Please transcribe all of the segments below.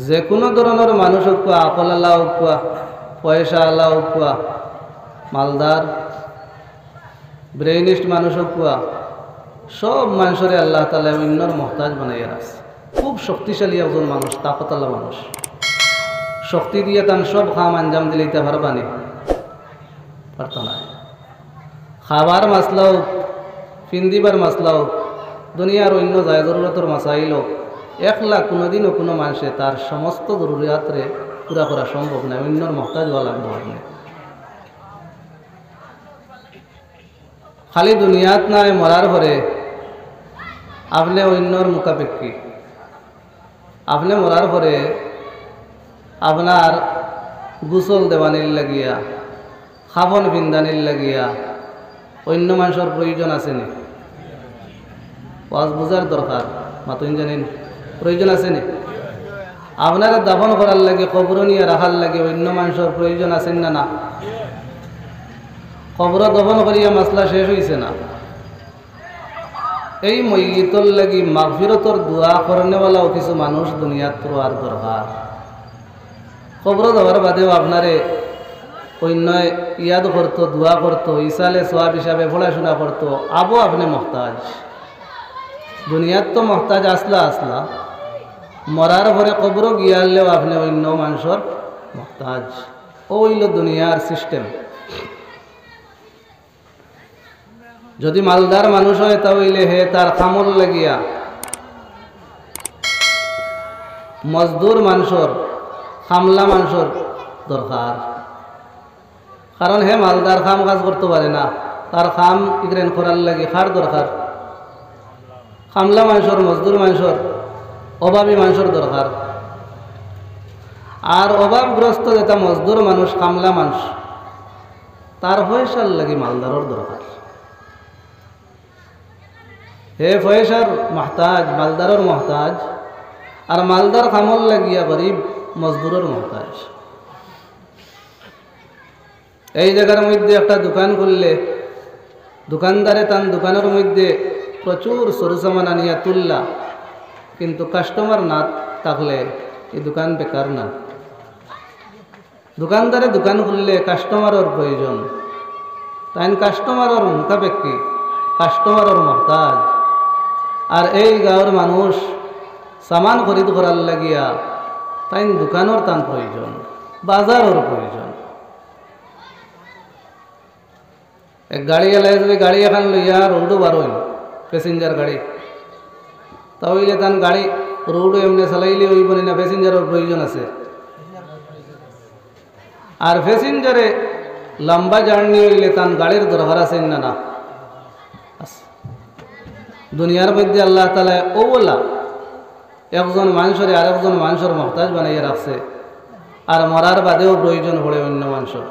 যে কোনো ধরনের মানুষ হোক, আকল আল্লাহ হোক, পয়সা আল্লাহ হোক, মালদার ব্রেইনিস্ট মানুষ হোক, সব মানুষের আল্লাহ তাআলা অন্যর মহতাজ বানাইয়া রাখছে। খুব শক্তিশালী একজন মানুষ, তাকতালা মানুষ, শক্তি দিয়ে তান সব কাম আঞ্জাম দিলে ইতে পারবানি পারত না। খাবার মাসলা হোক, পিন্দিবার মাসলা হোক, দুনিয়ার অন্য যায় জরুরতর মাসাইল হোক, একলা কোনোদিনও কোনো মানুষে তার সমস্ত জরুরিয়াতরে পুরা করা সম্ভব নয়, অন্যর মহতাজ হওয়া লাগবে। খালি দুনিয়াত নয়, মরার পরে আপনি অন্যর মুখাপেক্ষী। আপনি মরার পরে আপনার গোসল দেওয়ানির লাগিয়া, খাবন বিন্দানির লাগিয়া অন্য মানুষের প্রয়োজন আছে নি? ওয়াজ বুঝার দরকার, মাতুন জানেন প্রয়োজন আছে নি? আপনারা দাফন করার লাগে, কবর নিয়ে রাখার লাগে অন্য মানুষের প্রয়োজন আছেন না? না, কবর দফন করিয়া মাসলা শেষ হয়েছে না? এই মইয়িতর লাগি মাগফিরতর দোয়া করনেওয়ালাও কিছু মানুষ দুনিয়াত আর দরকার। কবর দেওয়ার বাদেও আপনারে অন্য ইয়াদ করতো, দোয়া করতো, ইসালে সোয়াব হিসাবে পড়াশোনা করতো, আবো আপনি মহতাজ। দুনিয়াত তো মহতাজ আসলা, মরার পরে কবর গিয়ালেও আপনি অন্য মানুষের মহতাজ। ও হইল দুনিয়ার সিস্টেম। যদি মালদার মানুষ হয় তাহলে হে তার খামল লাগিয়া মজদুর মানুষের, খামলা মানুষের দরকার। কারণ হে মালদার খাম কাজ করতে পারে না, তার খাম ইগ্রেন করার লাগে খার দরকার। খামলা মানুষের, মজদুর মানুষের, অভাবী মানুষের দরকার। আর অভাবগ্রস্ত যেটা মজদুর মানুষ, খামলা মানুষ, তার পয়সার লাগে মালদারের দরকার। হে পয়সার মহতাজ, মালদারের মহতাজ, আর মালদার খামল লাগিয়া গরিব মজদুরের মহতাজ। এই জায়গার মধ্যে একটা দোকান করলে দোকানদারে তার দোকানের মধ্যে প্রচুর সরু সামান আনিয়া তুললা, কিন্তু কাস্টমার না থাকলে এই দোকান বেকার না। দোকানদারে দোকান খুললে কাস্টমারের প্রয়োজন, তাই কাস্টমারের মুখাপেক্ষী, কাস্টমারের মহতাজ। আর এই গাঁৱৰ মানুষ সামান খরিদ করার লাগিয়া তাই দোকানের তান প্রয়োজন, বাজারের প্রয়োজন। এক গাড়ি এলাই যদি গাড়ি এখন লইয়া রোডও বারোই, প্যাসেঞ্জার গাড়ি, তাহলে তান গাড়ি রোডও এমনি চালাইলে হইব না, প্যাসেঞ্জারের প্রয়োজন আছে। আর প্যাসেঞ্জারে লম্বা জার্নি হইলে তান গাড়ির দরকার আছে না? না, দুনিয়ার মধ্যে আল্লাহ তাআলা ওলা একজন মানুষের আরেকজন মানুষের মহতাজ বানাইয়া রাখছে। আর মরার বাদেও প্রয়োজন পড়ে অন্য মানুষের।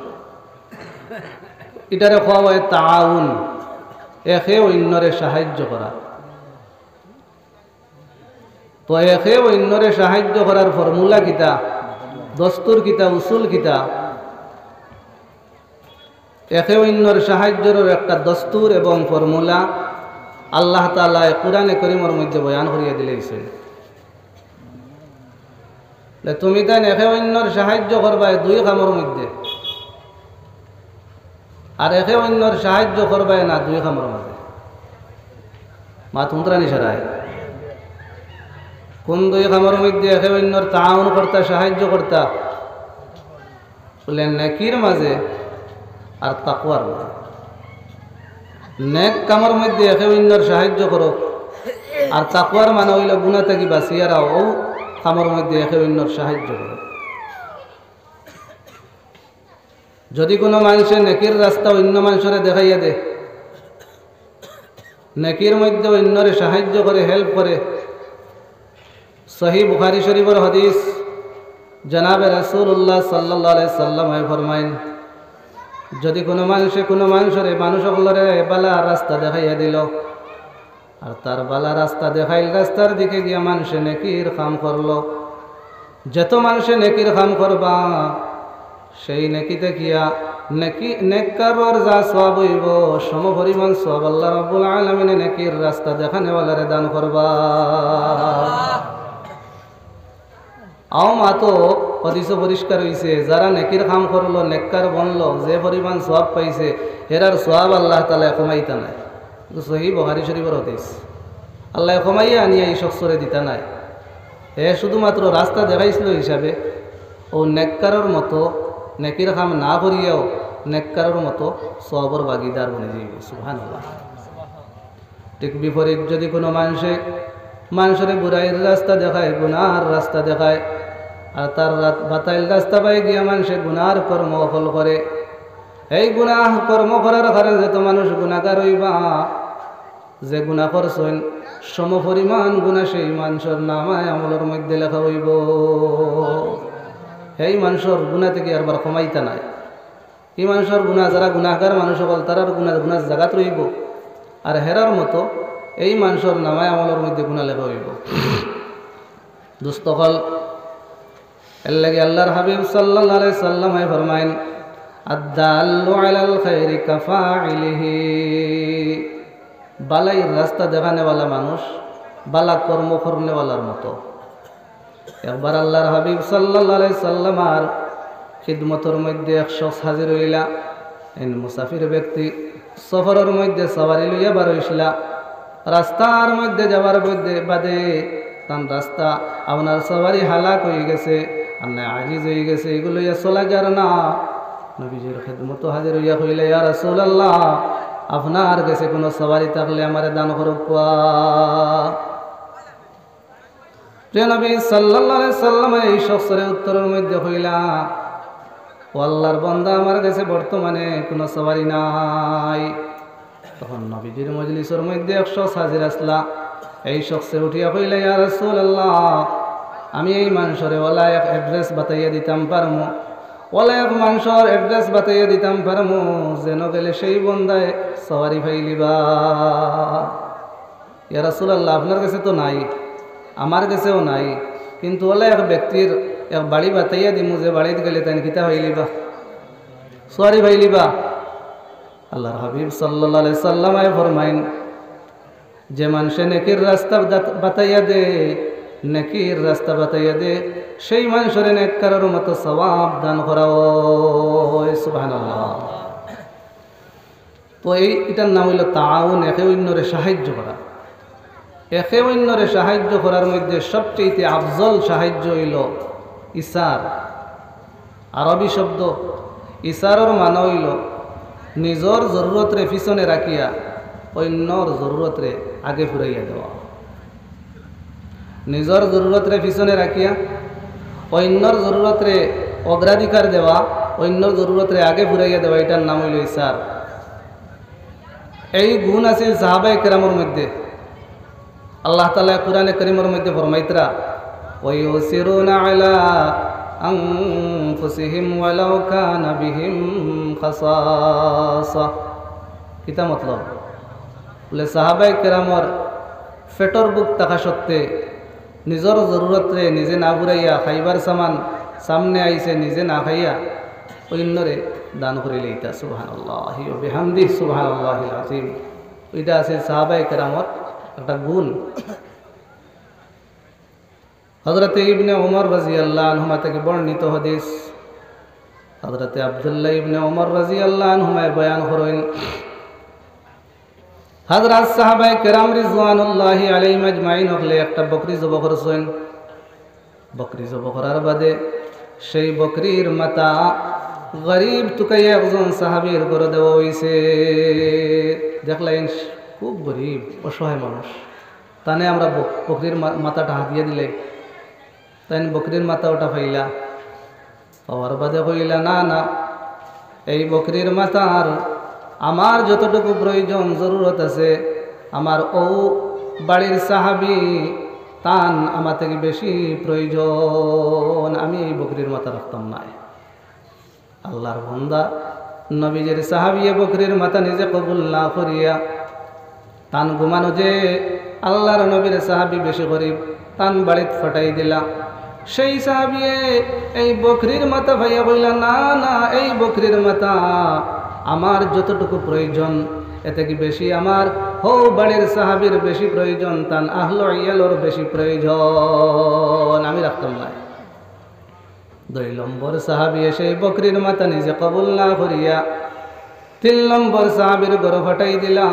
এটারে খাওয়া হয় তাআউন, একে অন্যরে সাহায্য করা। তো একে অন্যরে সাহায্য করার ফর্মুলা কিতা, দস্তুর কিতা, উসুল কিতা? একে অন্যর সাহায্যের একটা দস্তুর এবং ফর্মুলা আল্লাহ তাআলা কুরআনে কারীমের মধ্যে বয়ান করিয়া দিলেছেন। তুমি তাই একে অন্যর সাহায্য করবা দুই কামের মধ্যে, আর একে অন্যর সাহায্য করবা না দুই কামের মধ্যে। মা তোমরা নিশারায় কোন দুই কামের মধ্যে একে অন্যর তাআউন করতা, সাহায্য করতা? বলে নেকির মাঝে আর তাকওয়ার মাঝে। নেক কামের মধ্যে একে অন্যর সাহায্য করো, আর তাকওয়ার মানে হইল গুনাহ থেকে বাঁচিয়া রাও, ও কামের মধ্যে একে অন্যর সাহায্য করো। যদি কোনো মানুষের নেকির রাস্তা অন্য মানুষের দেখাইয়া দে, নেকির মধ্যে অন্যরে সাহায্য করে, হেল্প করে, সহিহ বুখারী শরীফের হাদিস, জনাবে রাসূলুল্লাহ সাল্লাল্লাহু আলাইহি সাল্লাম ফরমাইন, যদি কোনো মানুষের মানুষ সকলের বালা রাস্তা দেখাইয়া দিল, আর তার বালা রাস্তা দেখাইল, রাস্তার দিকে গিয়া মানুষে নেকির কাম করলো, যত মানুষে নেকির কাম করবা সেই নেকিতে গিয়া নেককারর যা সওয়াব হইব সমপরিমাণ সওয়াব আল্লাহ রাব্বুল আলামিন নেকির রাস্তা দেখানেওয়ালারে দান করবা। আও মাতো হদিস পরিষ্কার হইছে যারা নেকির কাম করলো নেককার বনলো যে পরিমাণ সওয়াব পাইছে হেরার সওয়াব আল্লাহ তাআলা কমাইতা নাই। সহিহ বুখারী শরীফের হাদিস। আল্লাহ কমাইয়া আনিয়া এই শখসরে দিতা নাই। হে শুধুমাত্র রাস্তা দেখাইছিল হিসাবে ও নেককারের মতো নেকির কাম না করিয়াও নেককারের মতো সওয়াবের ভাগিদার বনে যাইব। সুবহানাল্লাহ। ঠিক বিপরীত যদি কোনো মানুষের বুড়াইয়ের রাস্তা দেখায় গুনার রাস্তা দেখায় আর তার বাতাইল রাস্তা পাই গিয়া মানুষে গুনার কর্ম ফল করে, এই গুনাহ কর্ম করার কারণে যত মানুষ গুণাগার হইবা যে গুণা করছেন সম পরিমাণ গুণা সেই মানুষের নামায় আমলের মধ্যে লেখা হইব। এই মানুষের গুণা থেকে আর কমাইতা নাই। এই মানুষের গুণা যারা গুণাগার মানুষ হল তারার গুণার জায়গাত রইব আর হেরার মতো এই মানুষের নামায় আমলের মধ্যে গুণা লেখা হইব। দুস্থকল এর লাগে আল্লাহর হাবিব সাল্লাল্লাহু আলাইহি সাল্লামে ফরমায়েন আদ-দাল্লু আলাল খায়রি কাফাইলিহি, বালাই রাস্তা দেখানেওয়ালা মানুষ বালা কর্ম করনেওয়ালার মতো। একবার আল্লাহর হাবিব সাল্লাল্লাহু আলাইহি সাল্লামার খিদমতের মধ্যে এক শখস হাজির হইলা। এন মুসাফির ব্যক্তি সফরের মধ্যে সওয়ারি লইয়া বার হইছিলা। রাস্তার মধ্যে যাবার মধ্যে বাদে তান রাস্তা আপনার সওয়ারি হালাক হয়ে গেছে আর না আজিজ হয়ে গেছে, এগুলো ইয়া চলা যার না। নবীজির খিদমত হাজির হইয়া কইলে ইয়া রাসূলুল্লাহ আপনার কাছে কোনো সওয়ারি থাকলে আমারে দান করুক। প্রিয় নবী সাল্লাল্লাহু আলাইহি সাল্লাম এই শখসের উত্তরের মধ্যে কইলা ও আল্লাহর বান্দা আমার কাছে বর্তমানে কোনো সওয়ারি নাই। তখন নবীজির মজলিসের মধ্যে এক শখস হাজির আসলা। এই শখসে উঠিয়া কইলে ইয়া রাসূলুল্লাহ আমি এই মানুষের ওলা এক অ্যাড্রেস বাতাইয়া দিতাম পারমু, ওলা এক মানুষের অ্যাড্রেস বাতাইয়া দিতাম পারমু যেন গেলে সেই বন্দায় সওয়ারি ফাইলিবা। ইয়া রাসূলুল্লাহ আপনার কাছে তো নাই, আমার কাছেও নাই, কিন্তু ওলা এক ব্যক্তির এক বাড়ি বাতাইয়া দিমু যে বাড়িতে গেলে তাই কিতা হইলিবা সওয়ারি ফাইলিবা। আল্লাহর হাবিব সাল্লাল্লাহু আলাইহি সাল্লাম ফরমাইন যে মানুষে নেকির রাস্তা বাতাইয়া দে নেকির রাস্তা বাতাইয়া দে সেই মানুষের নেককারের মতো সওয়াব দান করা হয়। সুবহানাল্লাহ। তো এটার নাম হইল তাআউন, একে অন্যরে সাহায্য করা। একে অন্যরে সাহায্য করার মধ্যে সবচেয়ে আফজল সাহায্য হইল ইসার। আরবি শব্দ ইসারর মানে হইল নিজর জরুরতরে পিছনে রাখিয়া অন্যর জরুরতরে আগে ফুরাইয়া দেওয়া। নিজর জরুরতরে পিছনে রাখিয়া অন্যর জরুরতরে অগ্রাধিকার দেওয়া, অন্যর জরুরতরে আগে ফুরাইয়া দেওয়া, এটার নাম হইল ইসার। এই গুণ আছে সাহাবায়ে কেরামের মধ্যে। আল্লাহ তাআলা কুরআনে কারীমের মধ্যে ফরমাইতরা ওয়ায়ুসিরুনা আলা আনফুসিহিম ওয়ালাউ কানা বিহিম খাসাসা। কিতা মতলব? বলে সাহাবায়ে কেরামর পেটর বুক থাকা সত্ত্বে নিজের জরুরতরে নিজে না ফুরাইয়া খাইবার সামান সামনে আইছে নিজে না খাইয়া অন্যরে দান করিলে এটা সুবহানাল্লাহি ওয়া বিহামদিহি সুবহানাল্লাহিল আযীম। এটা আছে সাহাবায়ে কেরামর একটা গুণ। হযরত ইবনে ওমর রাদিয়াল্লাহু আনহুমা থেকে বর্ণিত হাদিস, হযরত আব্দুল্লাহ ইবনে ওমর রাদিয়াল্লাহু আনহুমা বয়ান করেন হযরত সাহাবায়ে কেরাম রিজওয়ানুল্লাহি আলাইহিম আজমাইন হলে একটা বকরি জবাই করেছেন। বকরি জবাই করার বাদে সেই বকরির মাথা গরিব তুকাইয়া একজন সাহাবীর করে দেওয়া হইছে। দেখলেন খুব গরিব অসহায় মানুষ, তানে আমরা বকরির মাথাটা হাতিয়ে দিলে তাই বকরির মাথা ওটা ফাইলা পাওয়ার বাদে কইলা না না এই বকরির মাথার আমার যতটুকু প্রয়োজন জরুরত আছে আমার ও বাড়ির সাহাবী তান আমার থেকে বেশি প্রয়োজন, আমি এই বকরির মাথা রাখতাম না। আল্লাহর বান্দা নবীজির সাহাবী বকরির মাথা নিজে কবুল না করিয়া তান ঘুমানো যে আল্লাহর নবীর সাহাবী বেশি গরিব তান বাড়িতে ফাটাই দিলা। সেই সাহাবী এই বকরির মাথা ভাইয়া বললা না না এই বকরির মাথা আমার যতটুকু প্রয়োজন এতে কি বেশি আমার হো বাড়ির সাহাবীর বেশি প্রয়োজন, তান আহলে ইয়ালর বেশি প্রয়োজন, আমি রাখতাম না। নম্বর সাহাবি সেই বকরির মাথা নিজে কবুল না করিয়া 3 নম্বর সাহাবির ঘর ফাটাই দিলা।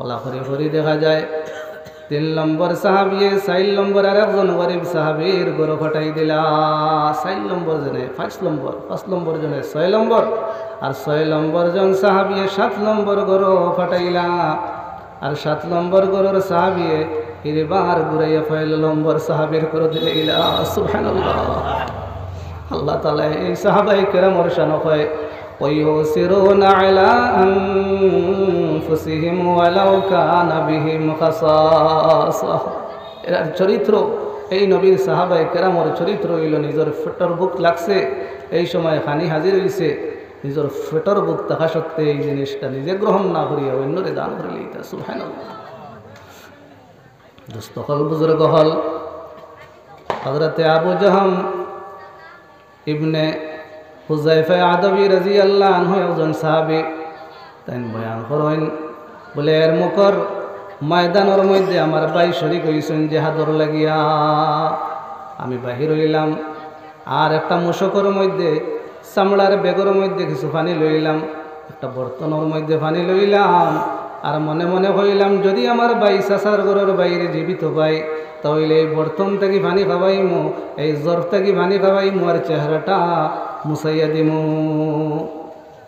ওলা করে ঘড়ি দেখা যায় 3 নম্বর সাহাবি 4 নম্বর আর একজন গরিব সাহাবির ঘর ফাটাই দিলা। 4 নম্বর জনে 5 নম্বর জনে 6 নম্বর আর 6 নম্বর জন সাহাবি 7 নম্বর ঘর ফাটাইলা। আর 7 নম্বর ঘরের সাহাবি এবার ঘুরাইয়া 5 নম্বর সাহাবির ঘর দিলা। সুবহানাল্লাহ। আল্লাহ তাআলা এই সাহাবায়ে কেরামের শান হয় ويؤثرون على أنفسهم ولو كان بهم خصاصة। এর চরিত্র এই নবীর সাহাবায়ে কেরামের চরিত্র হইল নিজের ফেটর বুক লাগছে এই সময় খানি হাজির হইছে, নিজের ফেটর বুক থাকা সত্ত্বে এই জিনিসটা নিজে গ্রহণ না করিয়া অন্যরে দান করে লইতা। সুবহানাল্লাহ। দোস্ত হল বুজুর্গ হল হযরতে আবু জাহম ইবনে হুযায়ফা আদবী রাদিয়াল্লাহু আনহু একজন সাহাবী। তাই বয়ান করেন বলে এর মুখর ময়দানের মধ্যে আমার ভাই শরীক হইছেন জিহাদর লাগিয়া। আমি বাহির হইলাম আর একটা মুশকর মধ্যে চামড়ার বেগর মধ্যে কিছু পানি লইলাম, একটা বর্তনের মধ্যে পানি লইলাম আর মনে মনে হইলাম যদি আমার ভাই চাচার ঘরের বাইরে জীবিত পাই তাহলে এই বর্তন থেকে পানি খাওয়াইমু, এই জ্বর থেকে পানি খাওয়াইমু আর চেহারাটা মুসাইয়া দিমু।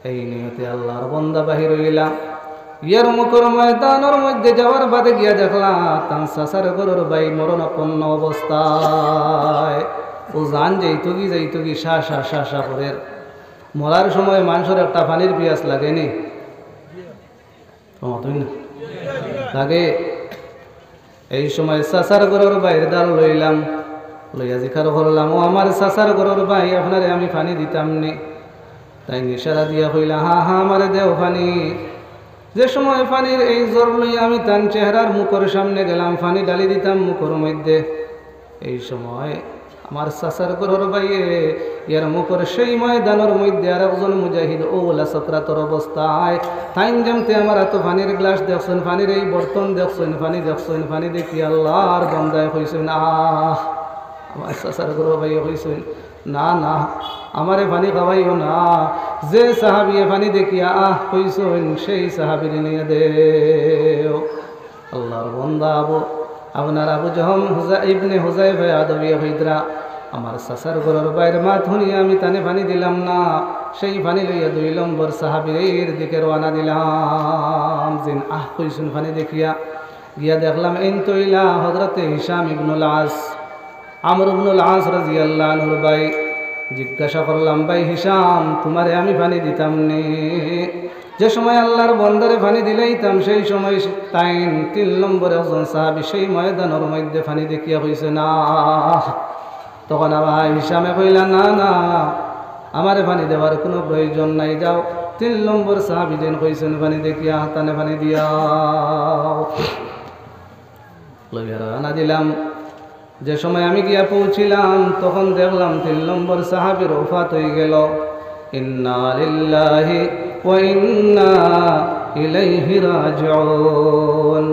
এই নিয়তে আল্লাহর বান্দা বাহির হইলাম। ইয়ার মুখর ময়দানের মধ্যে যাওয়ার বাদে গিয়া দেখলাম তার চাচার ঘরের ভাই মরণাপন্ন অবস্থায়। ও জান যাইতো কি শা করে মরার সময় মানুষের একটা পানির পিয়াস লাগেনি লাগে। এই সময় চাচার ঘরের বাইরে দাল লইলাম, লইয়া জিকার করলাম ও আমার চাচার ঘরের ভাই আপনারে আমি পানি দিতাম নি। তাই ইশারা দিয়া কইলা হা আমারে দেও পানি। যে সময় পানির এই জ্বর লইয়া আমি তার চেহারার মুখের সামনে গেলাম, পানি ডালি দিতাম মুখের মধ্যে। এই সময় আমার চাচার ঘরের বাইয়ে ইয়ার মুখের সেই ময়দানের মধ্যে আর একজন মুজাহিদ ওলা সক্রাতর অবস্থায় টাইম জামতে আমার এত পানির গ্লাস দেখছেন, পানির এই বর্তন দেখছেন, পানি দেখি আল্লাহর বান্দায় হইছেন আমার চাচার ঘরের বাইয়ে হইছেন না আমারে পানি খাওয়াইও না। যে সাহাবিয়ে পানি দেখিয়া হইছেন সেই সাহাবির নিয়ে দেও। আল্লাহর বান্দা আপনার আবু জাহম ইবনে হুযায়ফা আদবী হইদরা আমার চাচার ঘরের বাইরে মা ধুনিয়া আমি তানে পানি দিলাম না, সেই পানি লইয়া 2 নম্বর সাহাবীর দিকে রওনা দিলাম। জিন কইছেন পানি দেখিয়া গিয়া দেখলাম এন তৈলা হযরতে হিশাম ইবনুল আস আমর ইবনুল আস রাদিয়াল্লাহু আনহুর ভাই। জিজ্ঞাসা করলাম ভাই হিশাম তোমারে আমি পানি দিতাম নি? যে সময় আল্লাহর বন্দারে পানি দিলাইতাম সেই সময় তাই 3 নম্বর একজন সাহাবী সেই ময়দানের মধ্যে পানি দেখিয়া হইছে না। তখন আবার হিশামে কইলা না আমারে পানি দেওয়ার কোনো প্রয়োজন নাই, যাও 3 নম্বর সাহাবী যেন কইছেন পানি দেখিয়া হাতানে পানি দিয়াও। লইয়া রানা দিলাম। যে সময় আমি গিয়া পৌঁছিলাম তখন দেখলাম 3 নম্বর সাহাবীর ওফাত হয়ে গেল। ইন্না লিল্লাহি ওয়া ইন্না ইলাইহি রাজিউন।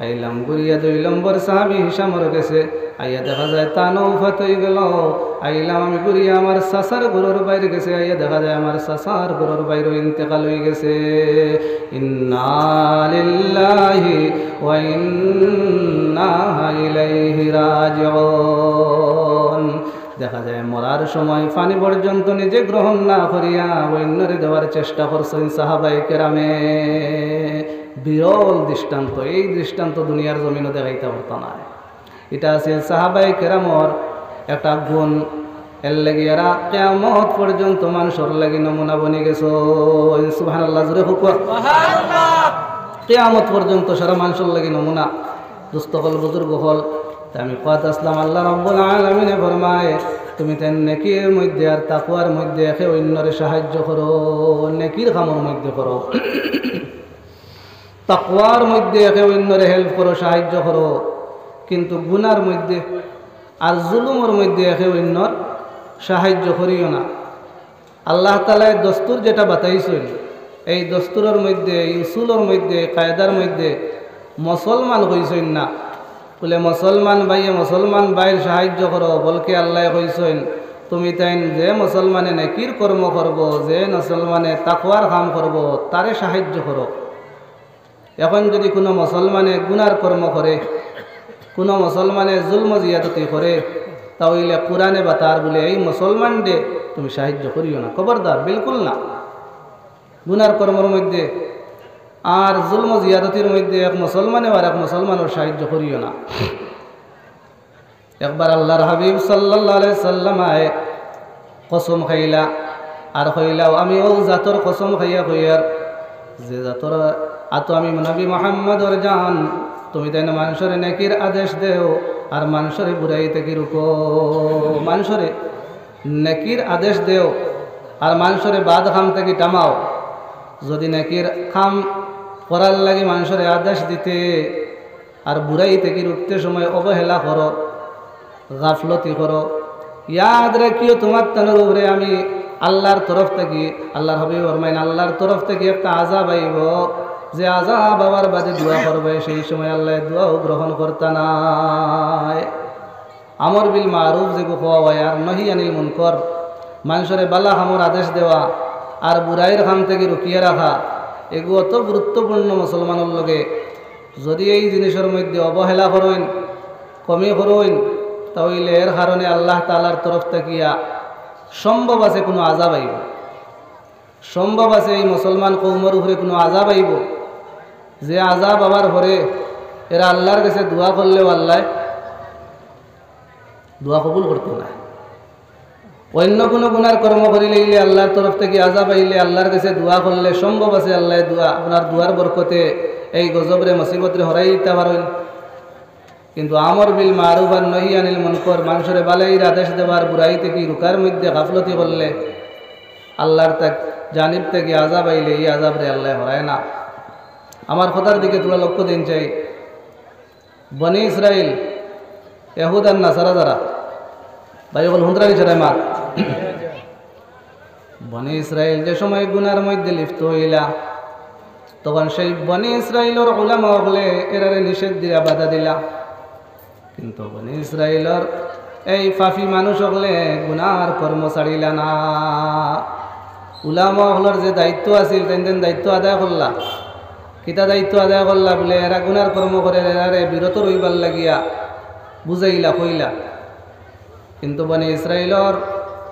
আইলাম গুরিয়া 2 নম্বর সাহাবী হিশামর কাছে, আইয়া দেখা যায় তা ওফাত হয়ে গেল। আইলাম আমি গুরিয়া আমার চাচার ঘরের বাইরে গেছে, আইয়া দেখা যায় আমার চাচার ঘরের বাইরে ইন্তেকাল হয়ে গেছে। ইন্না লিল্লাহি ওয়া ইন্না ইলাইহি রাজিউন। দেখা যায় মরার সময় পানি পর্যন্ত নিজে গ্রহণ না করিয়া অন্যরে দেওয়ার চেষ্টা করছেন সাহাবায়ে কেরামে। বিরল দৃষ্টান্ত, এই দৃষ্টান্ত দুনিয়ার জমিনে দেখাইতে পারতো না। এটা আছে সাহাবায়ে কেরামর একটা গুণ। এর লাগি এরা কিয়ামত পর্যন্ত মানুষের লাগি নমুনা বনে গেছে। সুবহানাল্লাহ জোরে হুকুম সুবহানাল্লাহ। কিয়ামত পর্যন্ত সারা মানুষের লাগি নমুনা। দুস্থ হল বুজুর্গ হল তাই আমি কথা আসলাম আল্লাহ রাব্বুল আলামিনে ফরমায় তুমি তেন নেকির মধ্যে আর তাকওয়ার মধ্যে একে অন্যরে সাহায্য করো, নেকির কামের মধ্যে করো, তাকওয়ার মধ্যে একে অন্যরে হেল্প করো, সাহায্য করো। কিন্তু গুনার মধ্যে আর জুলুমের মধ্যে একে অন্যর সাহায্য করিও না। আল্লাহ তাআলা দস্তুর যেটা বাতাইছেন এই দস্তুরের মধ্যে, উসুলের মধ্যে, কায়দার মধ্যে মুসলমান হইছেন না বলে মুসলমান ভাইয়ে মুসলমান ভাইয়ের সাহায্য করো, বলকে আল্লাহ কইছেন তুমি তাই যে মুসলমানে নেকির কর্ম করব, যে মুসলমানে তাকওয়ার কাম করব, তারে সাহায্য করো। এখন যদি কোনো মুসলমানে গুনার কর্ম করে, কোনো মুসলমানে জুলম জিয়াদতি করে, তাহলে কোরআনে বা তার বলে এই মুসলমান দে তুমি সাহায্য করিও না, খবরদার, বিলকুল না। গুনার কর্মের মধ্যে আর জুলম জিয়াদতির মধ্যে এক মুসলমানে আর এক মুসলমানের সাহায্য করিও না। একবার আল্লাহর হাবিব সাল্লাল্লাহু আলাইহি সাল্লাম কসম খাইলা আর কইলাও আমি ও জাতর কসম খাইয়া কইয়ার যে জাতর আতো আমি নবী মুহাম্মদর জান, তুমি তাই না মানুষের নেকির আদেশ দেও আর মানুষের বুড়াই থেকে রুকো। মানুষের নেকির আদেশ দেও আর মানুষের বাদ খাম থেকে টামাও। যদি নেকির খাম করার লাগে মানুষের আদেশ দিতে আর বুড়াই থেকে রুখতে সময় অবহেলা করো, গাফলতি করো, ইয়াদ রাখিও তোমার তানের উপরে আমি আল্লাহর তরফ থেকে, আল্লাহর হাবিব ফরমাইন আল্লাহর তরফ থেকে একটা আযাব আইব, যে আযাব আবার বাদে দোয়া করবে সেই সময় আল্লাহ দোয়াও গ্রহণ করতে নাই। আমর বিল মারুফ যেগু হওয়া হয় আর নহি আনিল মুনকর, মানুষের বালা খামর আদেশ দেওয়া আর বুড়াইয়ের খাম থেকে রুকিয়ে রাখা, এগুলো অত গুরুত্বপূর্ণ মুসলমানের লগে। যদি এই জিনিসের মধ্যে অবহেলা করেন, কমি করেন, তাহলে এর কারণে আল্লাহ তাআলার তরফ থেকে সম্ভব আছে কোনো আযাব আইব, সম্ভব আছে এই মুসলমান কৌমের উপরে কোনো আযাব আইব, যে আযাব আবার পরে এরা আল্লাহর কাছে দোয়া করলেও আল্লাহ দোয়া কবুল করতো না। অন্য কোনো গুনার কর্ম করিলে আল্লাহর তরফ থেকে আযাব আইলে আল্লাহর কাছে দোয়া করলে সম্ভব আছে আল্লাহ দোয়া আপনার দোয়ার বরকতে এই গজবরে মুসিবতরে হরাই দিতে পারেন। কিন্তু আমর বিল মারুফ আর নহি আনিল মুনকর, মানুষের বালাইর আদেশ দেওয়ার বুড়াই থেকে রুকার মধ্যে গাফলতি করলে আল্লাহর জানিব থেকে আযাব আইলে এই আযাব রে আল্লাহ হরায় না। আমার কথার দিকে তোমরা লক্ষ্য দিন চাই। বনি ইসরাইল ইহুদ আর নাসারা যারা ভাই বল হুন্দ্রানি ছেড়ে মার, বনি ইসরাইল যে সময় গুনার মধ্যে লিপ্ত হইলা তখন সেই বনি ইসরাইলের উলামা হলে এরারে নিষেধ দিয়া বাধা দিলা। কিন্তু বনি ইসরাইলের এই ফাফি মানুষ হলে গুনার কর্ম ছাড়িলা না। উলামা হলের যে দায়িত্ব আছিল তেন দায়িত্ব আদায় করলা। কিতা দায়িত্ব আদায় করলা বলে এরা গুনার কর্ম করে এরারে বিরত রইবার লাগিয়া বুঝাইলা কইলা। কিন্তু বনি ইসরাইলের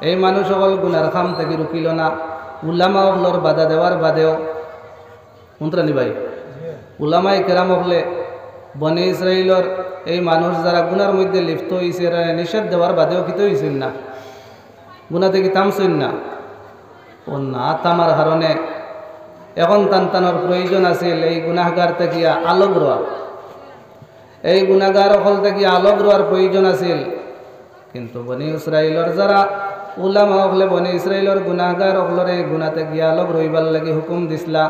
এই মানুষ সকল গুনার খাম থেকে রুকিল না। উলামা হলর বাধা দেওয়ার বাদেও মন্ত্রানি ভাই উলামাই কেরাম হলে বনি ইসরাইলের এই মানুষ যারা গুনার মধ্যে লিপ্ত হয়েছে এরা নিষেধ দেওয়ার বাদেও কিত হয়েছেন না, গুনা থেকে থামছেন না। ও না থামার কারণে এখন তান্তানোর প্রয়োজন আছিল এই গুনাহগার থেকে আলোক রোয়া, এই গুনাহগার হল থেকে আলোক রোয়ার প্রয়োজন আছিল। কিন্তু বনি ইসরাইলের যারা উলামা হলে বনি ইসরাইলের গুনাহগার হলরে গুনাতে গিয়া আলোক রইবার লাগে হুকুম দিসলা।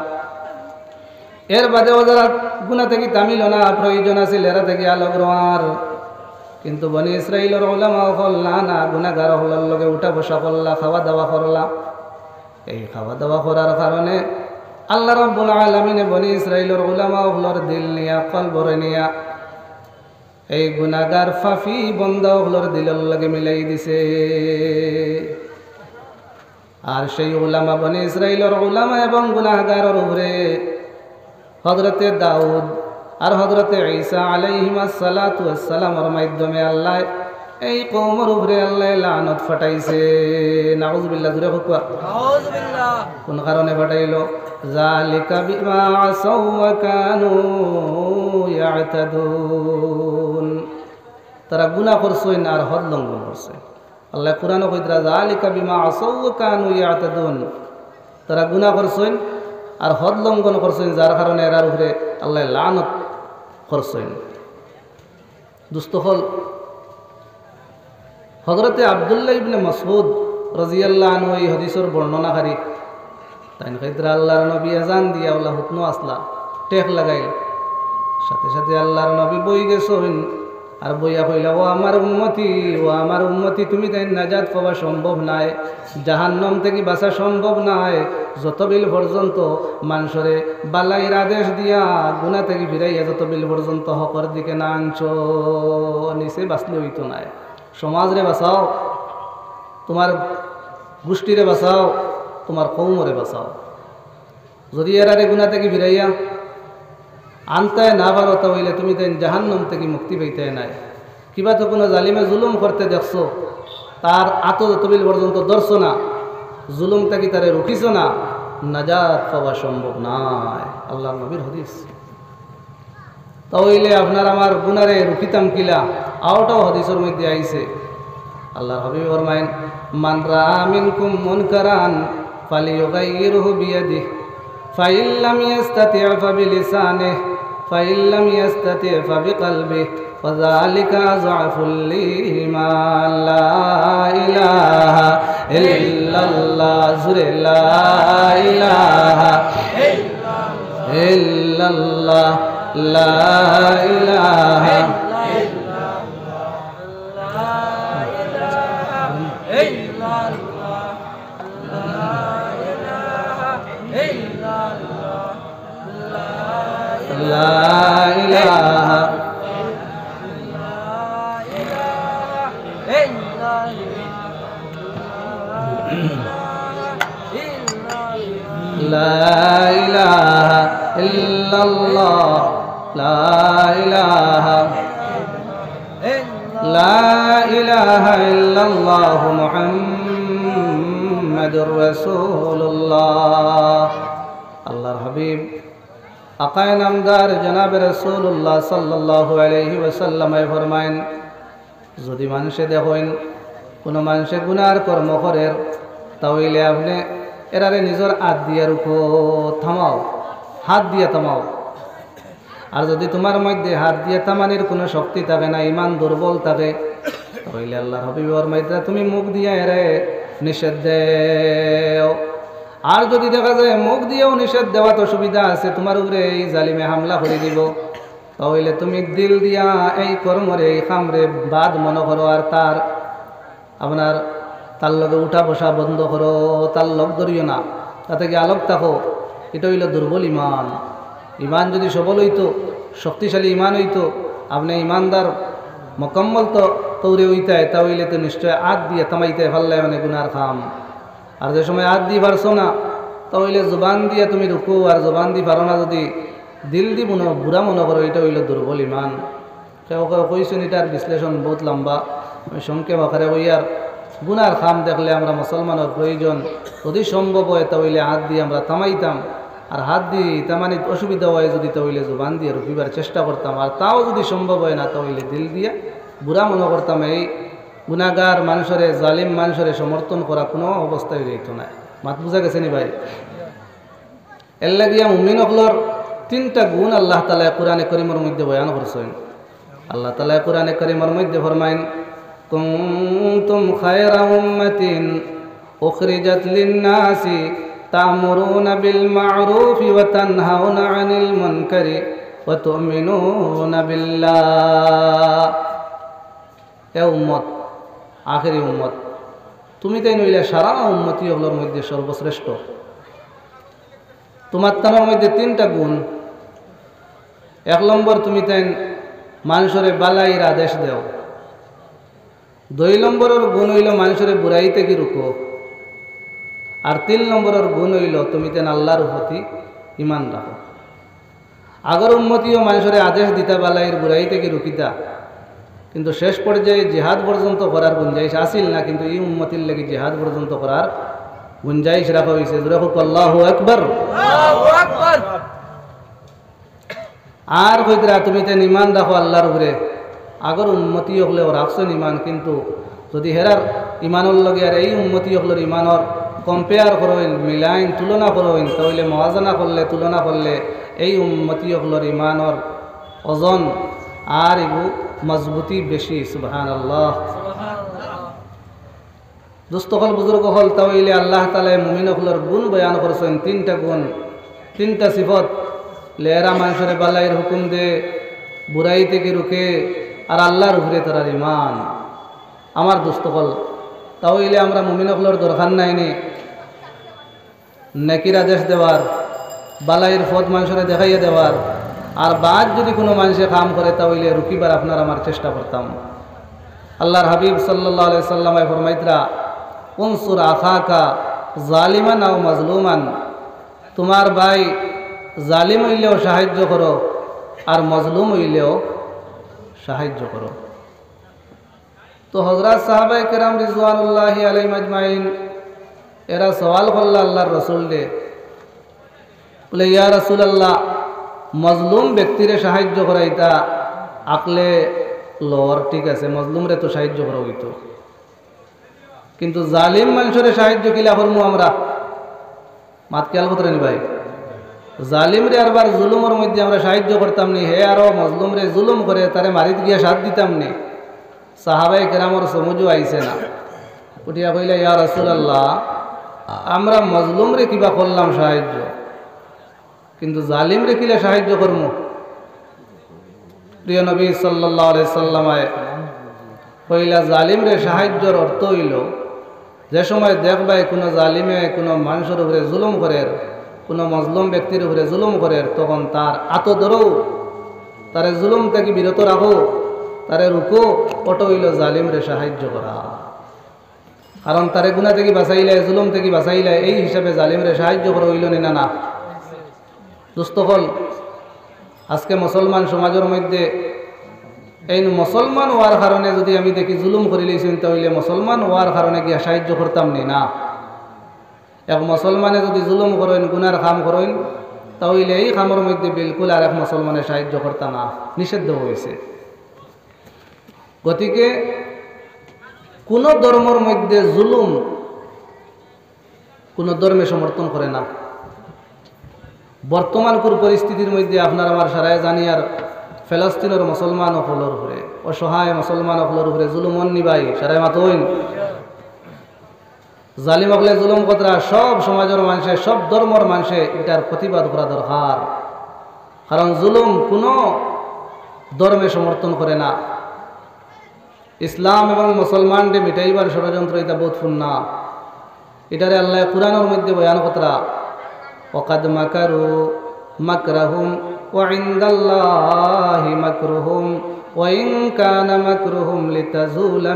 এর বাদেও যারা গুনা থেকে তামিল না প্রয়োজন আছিল এরা থেকে আলোক রোয়ার। কিন্তু বনি ইসরাইলের উলামা হল না না গুনাহগার হলর লগে উঠা বসা করলা, খাওয়া দাওয়া করলা। এই খাওয়া দাওয়া করার কারণে আল্লাহ রাব্বুল আলামিনে বনি ইসরাইলের উলামা হলর দিল নিয়া কলবরে নিয়া এই গুনাহগার ফাফি বন্দা হলর দিলের লগে মিলাই দিছে। আর সেই উলামা বনি ইসরাইলের উলামা এবং গুনাহগারের উপরে হযরতে দাউদ আর হযরতে ঈসা আলাইহিমাস সালাতু ওয়াস সালামের মাধ্যমে আল্লাহ এই কওমের উপরে আল্লাহ লানত ফাটাইছে। নাউযুবিল্লাহ, জোরে বলবা নাউযুবিল্লাহ। কোন কারণে ফাটাইলো? যালিকা বিমা আসাউ ওয়া কানু ইয়াতাদুন, তারা গুনাহ করছেন আর হদ লঙ্ঘন করছে। আল্লাহ কোরআনে কইতরা যালিকা বিমা আসাউ ওয়া কানু ইয়াতাদুন, তারা গুনাহ করছেন আর হদ লঙ্ঘন করছেন, যার কারণে এরার উপরে আল্লাহ লানত করছেন। দুস্থ হল হযরতে আব্দুল্লাহ ইবনে মাসউদ রাদিয়াল্লাহু আনহু এই হাদিসের বর্ণনাকারী। তাই কইতরা আল্লাহর নবী আযান দিয়া ওলা হুতনো আসলা টেক লাগাইল, সাথে সাথে আল্লাহর নবী বই গেছেন আর বইয়া কইলা ও আমার উম্মতি তুমি তাই নাজাত পাওয়া সম্ভব নাই, জাহান্নাম থেকে বাঁচা সম্ভব নাই যতবিল পর্যন্ত মানুষরে বালাইর আদেশ দিয়া গুনাহ থেকে ফিরাইয়া যতবিল পর্যন্ত হকর দিকে না আনছো, নিচে বাঁচলে হইতো নাই। সমাজরে বাঁচাও, তোমার গোষ্ঠীরে বাঁচাও, তোমার কৌমরে বাঁচাও। যদি এরারে গুণা থেকে ফিরাইয়া আনতায় না পারো তাহলে তুমি তাই জাহান্নাম থেকে মুক্তি পাইতে নাই। কিবা তো কোনো জালিমে জুলুম করতে দেখছো, তার আত তবিল পর্যন্ত ধরছো না, জুলুম থেকে তারে রুখিস না, নাজাত পাওয়া সম্ভব নয়। আল্লাহ নবীর হাদিস। তাহলে আপনার আমার গুনারে রুখিতাম কিলা, আওটাও হাদিসের মধ্যে আইছে। আল্লাহর হাবিব ফরমায়েন, মান রাআ মিনকুম মুনকারান ফালিয়ুগাইয়িরহু বিয়াদিহি ফাইন লাম ইয়াস্তাতি' ফাবিলিসানিহি ফাইন লাম ইয়াস্তাতি' ফাবিকলবিহি ওয়াযালিকা আযআফুল ঈমান। লা ইলাহা ইল্লাল্লাহ, জুরে লা ইলাহা ইল্লাল্লাহ, লা ইলাহা মুহাম্মাদুর রাসূলুল্লাহ। আল্লাহর হাবিব আকায়ে নামদার জনাবে রাসূলুল্লাহ সাল্লাল্লাহু আলাইহি ওয়াসাল্লাম ফরমায়েন, যদি মানুষে দেখেন কোনো মানুষে গুনার কর্ম করে তাহলে আপনি এরারে নিজের হাত দিয়ে রুখো, থামাও, হাত দিয়ে থামাও। আর যদি তোমার মধ্যে হাত দিয়ে থামানির কোনো শক্তি থাকে না, ইমান দুর্বল থাকে, তাহলে আল্লাহর হাবিবের মধ্যে তুমি মুখ দিয়ে এরে নিষেধ দেও। আর যদি দেখা যায় মুখ দিয়েও নিষেধ দেওয়া তো সুবিধা আছে, তোমার উপরে এই জালিমে হামলা করে দিব, তাহলে তুমি দিল দিয়া এই কর্মরে এই খামরে বাদ মনে করো, আর আপনার তার লগে উঠা বসা বন্ধ করো, তার লোক ধরিও না, তাতে কি আলোক থাকো। এটা হইল দুর্বল ইমান। ইমান যদি সবল হইতো, শক্তিশালী ইমান হইতো, আপনি ইমানদার মোকাম্মল তো তৌরে হইতায়, তাহলে তো নিশ্চয় হাত দিয়ে থামাইতে পারলে মানে গুনার খাম। আর যে সময় হাত দিয়ে পারছো না, তাহলে জবান দিয়ে তুমি রুকো, আর জবান দিয়ে পারো না, যদি দিল দি বুড়া মনে করো, এটা হইল দুর্বল ইমান। কেউ কেউ কইছেন এটার বিশ্লেষণ বহুত লম্বা, আমি সংক্ষেপ আকারে ওই আর গুনার খাম দেখলে আমরা মুসলমানের প্রয়োজন, যদি সম্ভব হয় তাহলে হাত দিয়ে আমরা থামাইতাম, আর হাত দিয়ে তামানিত অসুবিধা হয় যদি তাহলে জবান দিয়ে রুকিবার চেষ্টা করতাম, আর তাও যদি সম্ভব হয় না তাহলে দিল দিয়ে বুড়া মনে করতাম। এই গুনাগার মানুষরে, জালিম মানুষরে সমর্থন করা কোনো অবস্থায় যেত না। মাত বুঝা গেছে নি ভাই? এর লাগিয়া মুমিন হকলর তিনটা গুণ আল্লাহ তাআলা কোরআনে কারীমের মধ্যে বয়ান করছেন। আল্লাহ তাআলা কোরআনে কারীমের মধ্যে ফরমায়েন, কুনতুম খায়রা উম্মাতিন উখরিজাত লিন-নাসি তা'মুরুনা বিল মা'রুফি ওয়া তানহাউনা 'আনিল মুনকারি ওয়া তু'মিনুনা বিল্লাহ। এ উম্মত, আখেরি উম্মত, তুমি তাই নইলে সারা উম্মতি হলোর মধ্যে সর্বশ্রেষ্ঠ। তোমার তার মধ্যে তিনটা গুণ। এক নম্বর, তুমি তাই মানুষের বালাইয়ের আদেশ দেও। 2 নম্বরের গুণ হইল মানুষের বুড়াই থেকে রুকো। আর 3 নম্বরের গুণ হইল তুমি তেন আল্লাহর প্রতি ইমান রাখো। আগর উম্মতিও মানুষের আদেশ দিতা বালাইয়ের বুড়াই থেকে রুকিতা, কিন্তু শেষ পর্যায়ে জিহাদ পর্যন্ত করার গুঞ্জাইশ আসিল না, কিন্তু এই উম্মতির লাগি জিহাদ পর্যন্ত করার গুঞ্জাইশ রাখা হয়েছে। আল্লাহু আকবার। আর কইতরা তুমি তেন ইমান রাখো আল্লাহর উপরে। আগর উম্মতি হলেও রাখছেন ইমান, কিন্তু যদি হেরার ইমানের লগে আর এই উম্মতি হলের ইমানের কম্পেয়ার করবেন, মিলাইন তুলনা করবেন, তাহলে মওয়াজানা করলে, তুলনা করলে এই উম্মতি হলের ইমানের ওজন আর এগু মজবুতি বেশি। সুবহানাল্লাহ। দোস্ত হল, বুজুর্গ হল, তাহলে আল্লাহ তাআলা মুমিন হলের গুণ বয়ান করছেন। 3টা গুণ, 3টা সিফত। লেরা মানুষের বালাইয়ের হুকুম দে, বুড়াই থেকে রুখে, আর আল্লাহর উপরে তার ইমান। আমার দোস্ত হল, তাহলে আমরা মুমিন হলের দরকার নাইনি নেকির আদেশ দেওয়ার, বালাইয়ের পথ মানুষের দেখাইয়া দেওয়ার, আর বাদ যদি কোনো মানুষে কাম করে তাহলে রুকিবার আপনার আমার চেষ্টা করতাম। আল্লাহর হাবিব সাল্লাল্লাহু আলাইহি সাল্লাম ফরমাইতরা, উনসুর আখাকা জালিমান আও মাজলুমান, তোমার ভাই জালিম হইলেও সাহায্য করো আর মজলুম হইলেও সাহায্য করো। তো হযরত সাহাবায়ে কেরাম রিজওয়ানুল্লাহি আলাইহিম আজমাইন এরা সওয়াল করল আল্লাহর রাসূল দে, বলে ইয়া রাসূলুল্লাহ, মজলুম ব্যক্তিরে সাহায্য করাইতা আকলে লওয়ার ঠিক আছে, মজলুমরে তো সাহায্য করা হইতো, কিন্তু জালিম মানুষের সাহায্য কিলা করমু আমরা? মাত খেয়াল করতেন ভাই, জালিম রে আরবার জুলুমের মধ্যে আমরা সাহায্য করতাম নি, হে আরো মজলুম রে জুলুম করে তারে মারিত গিয়া সাথ দিতাম নি। সাহাবায়ে কেরামর সমঝও আইছে না, উঠিয়া কইলা ইয়া রাসূলুল্লাহ, আমরা মজলুম রে কিবা করলাম সাহায্য, কিন্তু জালিম রে কিলা সাহায্য করমু? প্রিয় নবী সাল্লাল্লাহু আলাইহি সাল্লামে কইলা জালিম রে সাহায্যর অর্থ হইল যে সময় দেখবাই কোনো জালিমে কোনো মানুষের উপরে জুলুম করে, কোনো মজলুম ব্যক্তির উপরে জুলুম করে, তখন তার আত ধরো, তারে জুলুম থেকে বিরত রাখো, তারে রুকো, ওটা হইল জালিম রে সাহায্য করা। কারণ তারে গুনাহ থেকে বাঁচাইলে, জুলুম থেকে বাঁচাইলে, এই হিসাবে জালিম রে সাহায্য করা হইল না না। দুস্থকল আজকে মুসলমান সমাজের মধ্যে এই মুসলমান হওয়ার কারণে যদি আমি দেখি জুলুম করে লইছেন, তাহলে মুসলমান হওয়ার কারণে গিয়া সাহায্য করতাম না। এক মুসলমানে যদি জুলুম করেন, গুনার কাম করেন, তাহলে এই কামের মধ্যে বিলকুল আর এক মুসলমানের সাহায্য করতাম না, নিষিদ্ধ হয়েছে। গতিকে কোন ধর্মের মধ্যে জুলুম কোন ধর্মে সমর্থন করে না। বর্তমান পরিস্থিতির মধ্যে আপনার আমার সারায় জানি আর ফিলিস্তিনের মুসলমান হলের উপরে, অসহায় মুসলমান হলের উপরে জুলুম নিবাই সারায় মাতইন, জালিম হলে জুলুম কতরা সব সমাজের মানুষে, সব ধর্মের মানুষে এটার প্রতিবাদ করা দরকার। কারণ জুলুম কোনো ধর্মে সমর্থন করে না। ইসলাম এবং মুসলমানকে মিটাইবার ষড়যন্ত্র এটা বোধফুন না। এটারে আল্লাহ কুরআনের মধ্যে বয়ান কতরা, ওয়াকাদ মাকারু মাকরাহুম ওয়া ইনদাল্লাহি মাকরুহুম ওয়া ইন কানা মাকরুহুম লিতাজুলা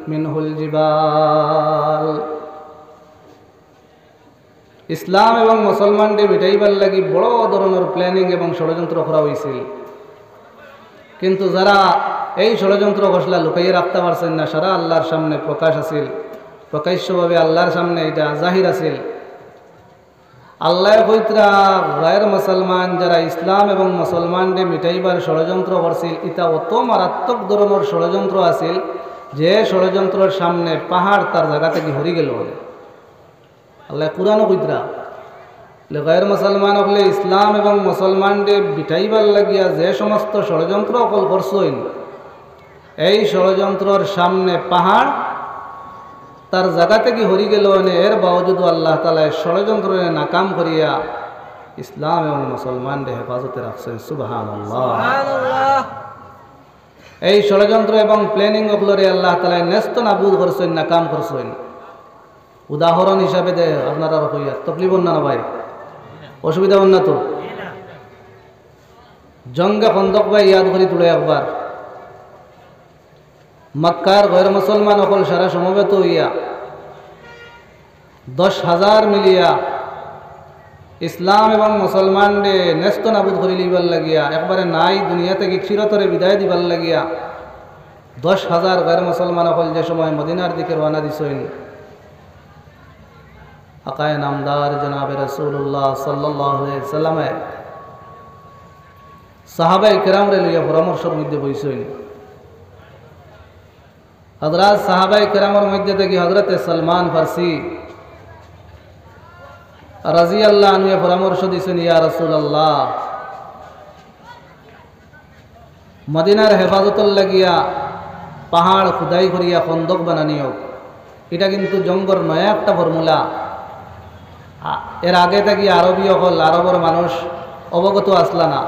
মিনহুল জিবাল। ইসলাম এবং মুসলমানকে মিটাইবার লাগি বড় ধরনের প্ল্যানিং এবং ষড়যন্ত্র করা হয়েছিল, কিন্তু যারা এই ষড়যন্ত্র ঘোষলা লুকাইয়ে রাখতে পারছেন না, সারা আল্লাহর সামনে প্রকাশ আছিল, প্রকাশ্যভাবে আল্লাহর সামনে এটা জাহির আছিল। আল্লাহর কইতরা গায়ের মুসলমান যারা ইসলাম এবং মুসলমানকে মিটাইবার ষড়যন্ত্র করছিল, এটা অত মারাত্মক ধরনের ষড়যন্ত্র আছিল যে ষড়যন্ত্রের সামনে পাহাড় তার জায়গা থেকে হরি গেল। আল্লাহ কুরআনও কইতরা গায়ের মুসলমান হলে ইসলাম এবং মুসলমানকে মিটাইবার লাগিয়া যে সমস্ত ষড়যন্ত্র অকল করছেন, এই ষড়যন্ত্রের সামনে পাহাড় তার জায়গা থেকে হরি গেল। এর বাবজুদ আল্লাহ তাআলা ষড়যন্ত্রে নাকাম করিয়া ইসলাম এবং মুসলমানদের হেফাজতে রাখছেন। সুবহানাল্লাহ। এই ষড়যন্ত্র এবং প্ল্যানিং গুলোরে আল্লাহ তাআলা নেস্ত নাবুদ করছেন, নাকাম করছেন। উদাহরণ হিসাবে দে আপনারা কইয়া তকলিফ না ভাই, অসুবিধা হন না তো? জঙ্গে খন্দক ভাই ইয়াদ করি তুলে একবার মক্কার গैर মুসলমান অকল সারা সমবেত হইয়া 10,000 মিলিয়া ইসলাম এবং মুসলমানরে নেস্ত নাবুদ করি লিবার লাগিয়া, একবারে নাই দুনিয়া থেকে চিরতরে বিদায় দিবার লাগিয়া 10,000 গैर মুসলমান অকল যে সময় মদিনার দিকে রওনা দিছেন, আকায়ে নামদার জনাবে রাসূলুল্লাহ সাল্লাল্লাহু আলাইহি ওয়াসাল্লামে সাহাবায়ে কেরামরে লইয়া পরামর্শের মধ্যে বইছেন। হযরত সাহাবায়ে কেরামের মধ্যে থেকে হযরত সালমান ফারসি রাদিয়াল্লাহু আনহু পরামর্শ দিয়েছেন, ইয়া রাসূলুল্লাহ, মদিনার হেফাজতের লাগিয়া পাহাড় খুদাই করিয়া খন্দক বানানিও, এটা কিন্তু জঙ্গর নয়া একটা ফর্মুলা। এর আগে থেকে আরবী হল আরবের মানুষ অবগত আসলা না,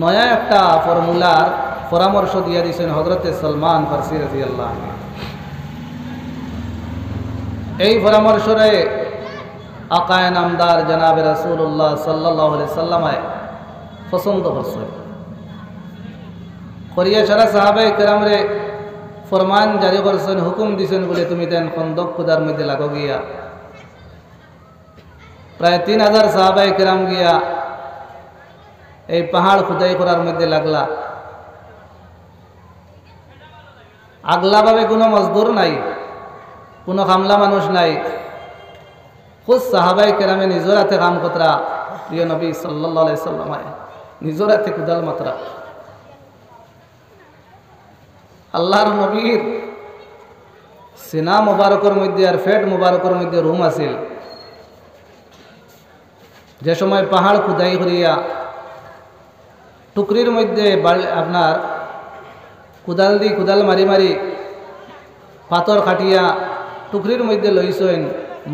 নয়া একটা ফর্মুলার পরামর্শ দিয়া দিয়েছেন হযরতে সালমান ফারসি রাদিয়াল্লাহু আনহু। এই পরামর্শরে আকায়ে নামদার জনাবে রাসূলুল্লাহ সাল্লাল্লাহু আলাইহি সাল্লামে পছন্দ করছেন, করিয়া সারা সাহাবায়ে কেরামরে ফরমান জারি করছেন, হুকুম দিছেন বলে তুমি দেন খন্দক খুদার মধ্যে লাগো গিয়া। প্রায় 3000 সাহাবায়ে কেরাম গিয়া এই পাহাড় খুদাই করার মধ্যে লাগলা। আগলাভাবে কোনো মজদুর নাই, কোনো কামলা মানুষ নাই, খুদ সাহাবায়ে কেরামে নিজের হাতে কাম কতরা। প্রিয় নবী সাল্লাল্লাহু আলাইহি সাল্লাম নিজের হাতে কুদাল মাত্রা। আল্লাহর নবীর সিনা মুবারকের মধ্যে আর ফেট মুবারকের মধ্যে রুম আছিল। যে সময় পাহাড় খুদাই করিয়া টুকরির মধ্যে আপনার কুদাল দি কুদাল মারি মারি পাথর কাটিয়া টুকরির মধ্যে লইছেন,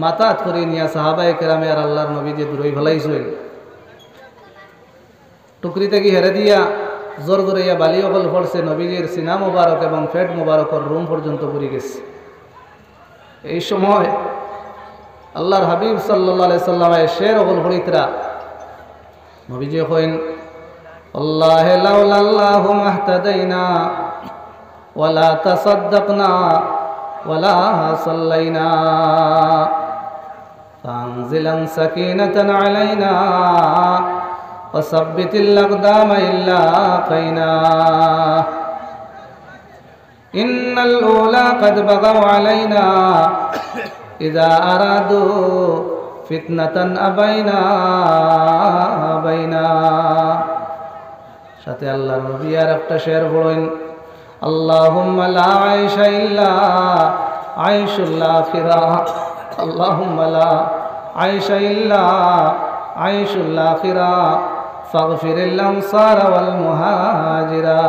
মাথাত করে নিয়া সাহাবায়ে কেরামে আর আল্লাহর নবী যে দূরই ফেলাইছেন। টুকরি থেকে হেরে দিয়া জোর জোরাইয়া বালি অকল পড়ছে, নবীজির সিনা মুবারক এবং ফেট মুবারকর রুম পর্যন্ত পুরি গেছে। এই সময় আল্লাহর হাবিব সাল্লাল্লাহু আলাইহি সাল্লামে শের অকল হরিতরা নবীজি কইন, আল্লাহে লাউলাল্লাহু মাহতাদাইনা ওয়ালা তাসাদ্দাকনা ওয়ালা সাল্লাইনা ফানজিলান সাকিনাতান আলাইনা ওয়াসাব্বিতিল আকদামা ইল্লা কাইনা ইন্নাল উলা ক্বাদ বাগাও আলাইনা ইযা আরাদু ফিতনাতান আবাইনা আবাইনা। সাথে আল্লাহর নবী আর একটা শের পড়েন, আল্লাহুম্মা লা আইশা ইল্লা আইশুল আখিরা, আল্লাহুম্মা লা আইশা ইল্লা আইশুল আখিরা ফাগফিরিল আনসার ওয়াল মুহাজিরা।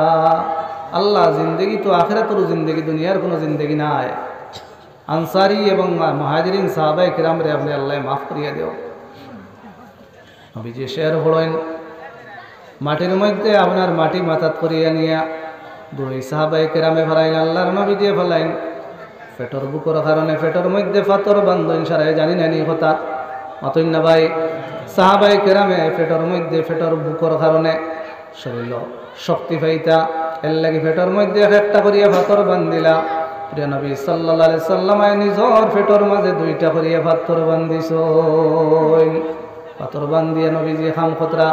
আল্লাহ, জিন্দেগি তো আখিরাতের জিন্দেগি, দুনিয়ার কোনো জিন্দেগি নাই। আনসারি এবং মুহাজিরিন সাহাবায়ে কিরামরে আপনি আল্লাহ মাফ করিয়া দিও। নবীজি শের পড়েন, মাটির মধ্যে আপনার মাটি মাথাত করিয়া নিয়া দুই সাহাবায়ে কেরামে ফেলাইন, আল্লাহর নবী দিয়ে ফেলাইন। পেটর বুকর কারণে পেটর মধ্যে পাথর বান্ধন সারাই জানি নানি কথা মাতইন না ভাই। সাহাবায়ে কেরামে পেটর মধ্যে পেটর বুকর কারণে শরীর শক্তি পাইতা, এর লাগি পেটর মধ্যে একটা করিয়া পাথর বান্ধিলা। প্রিয় নবী সাল্লাল্লাহু আলাইহি সাল্লাম নিজর পেটর মাঝে দুইটা করিয়া পাথর বান্ধিছেন। পাথর বান্ধিয়া নবীজি খাম খতরা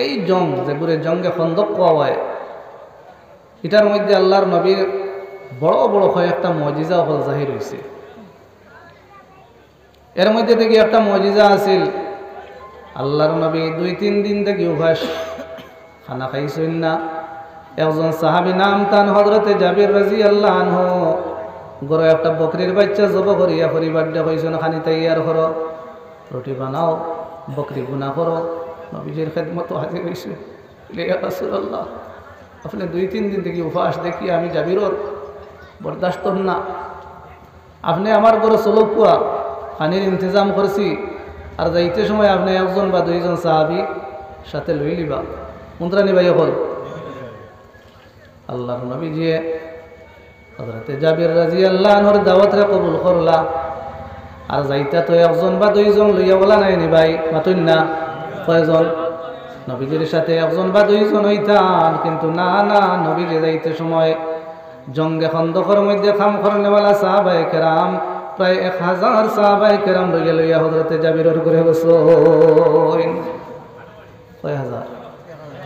এই জং যেগুলো জঙ্গে খন্দক কোয়া হয়, এটার মধ্যে আল্লাহর নবীর বড় বড় কয়েকটা মুজিজা হল জাহির হয়েছে। এর মধ্যে থেকে একটা মুজিজা আছিল, আল্লাহর নবী 2-3 দিন থেকে উপাস খানা খাইছেন না। একজন সাহাবী নাম তান হযরতে জাবির রাদিয়াল্লাহু আনহু গড়ে একটা বকরির বাচ্চা জব করিয়া পরিবার দে কইছেন, খানি তৈয়ার করো, রুটি বানাও, বকরি গুনা করো। নবীজির খেদমত হাজির হয়েছে। ইয়া রাসূলুল্লাহ, আপনি 2-3 দিন থেকে উপাস দেখি আমি জাবিরর বরদাস্ত না, আপনি আমার ঘরে চলক কুয়া পানির ইন্তজাম করছি, আর যাইতে সময় আপনি একজন বা 2জন সাহাবী সাথে লই লিবা, মুদ্রা নিবাই হল। আল্লাহর নবীজি হযরতে জাবির রাদিয়াল্লাহু আনহুর দাওয়াতরে কবুল করলা, আর যাইতা তো একজন বা 2জন লইয়া বলা নাই নিবাই মাতুন না, কয়জন নবীজির সাথে একজন বা 2জন হইতাম, কিন্তু না না, নবীজি যাইতে সময় জঙ্গে খন্দকের মধ্যে খাম করনেওয়ালা সাহাবায়ে কেরাম প্রায় 1000 সাহাবায়ে কেরাম লইয়া হযরতে জাবিরের ঘরে বসেন। কয় হাজার?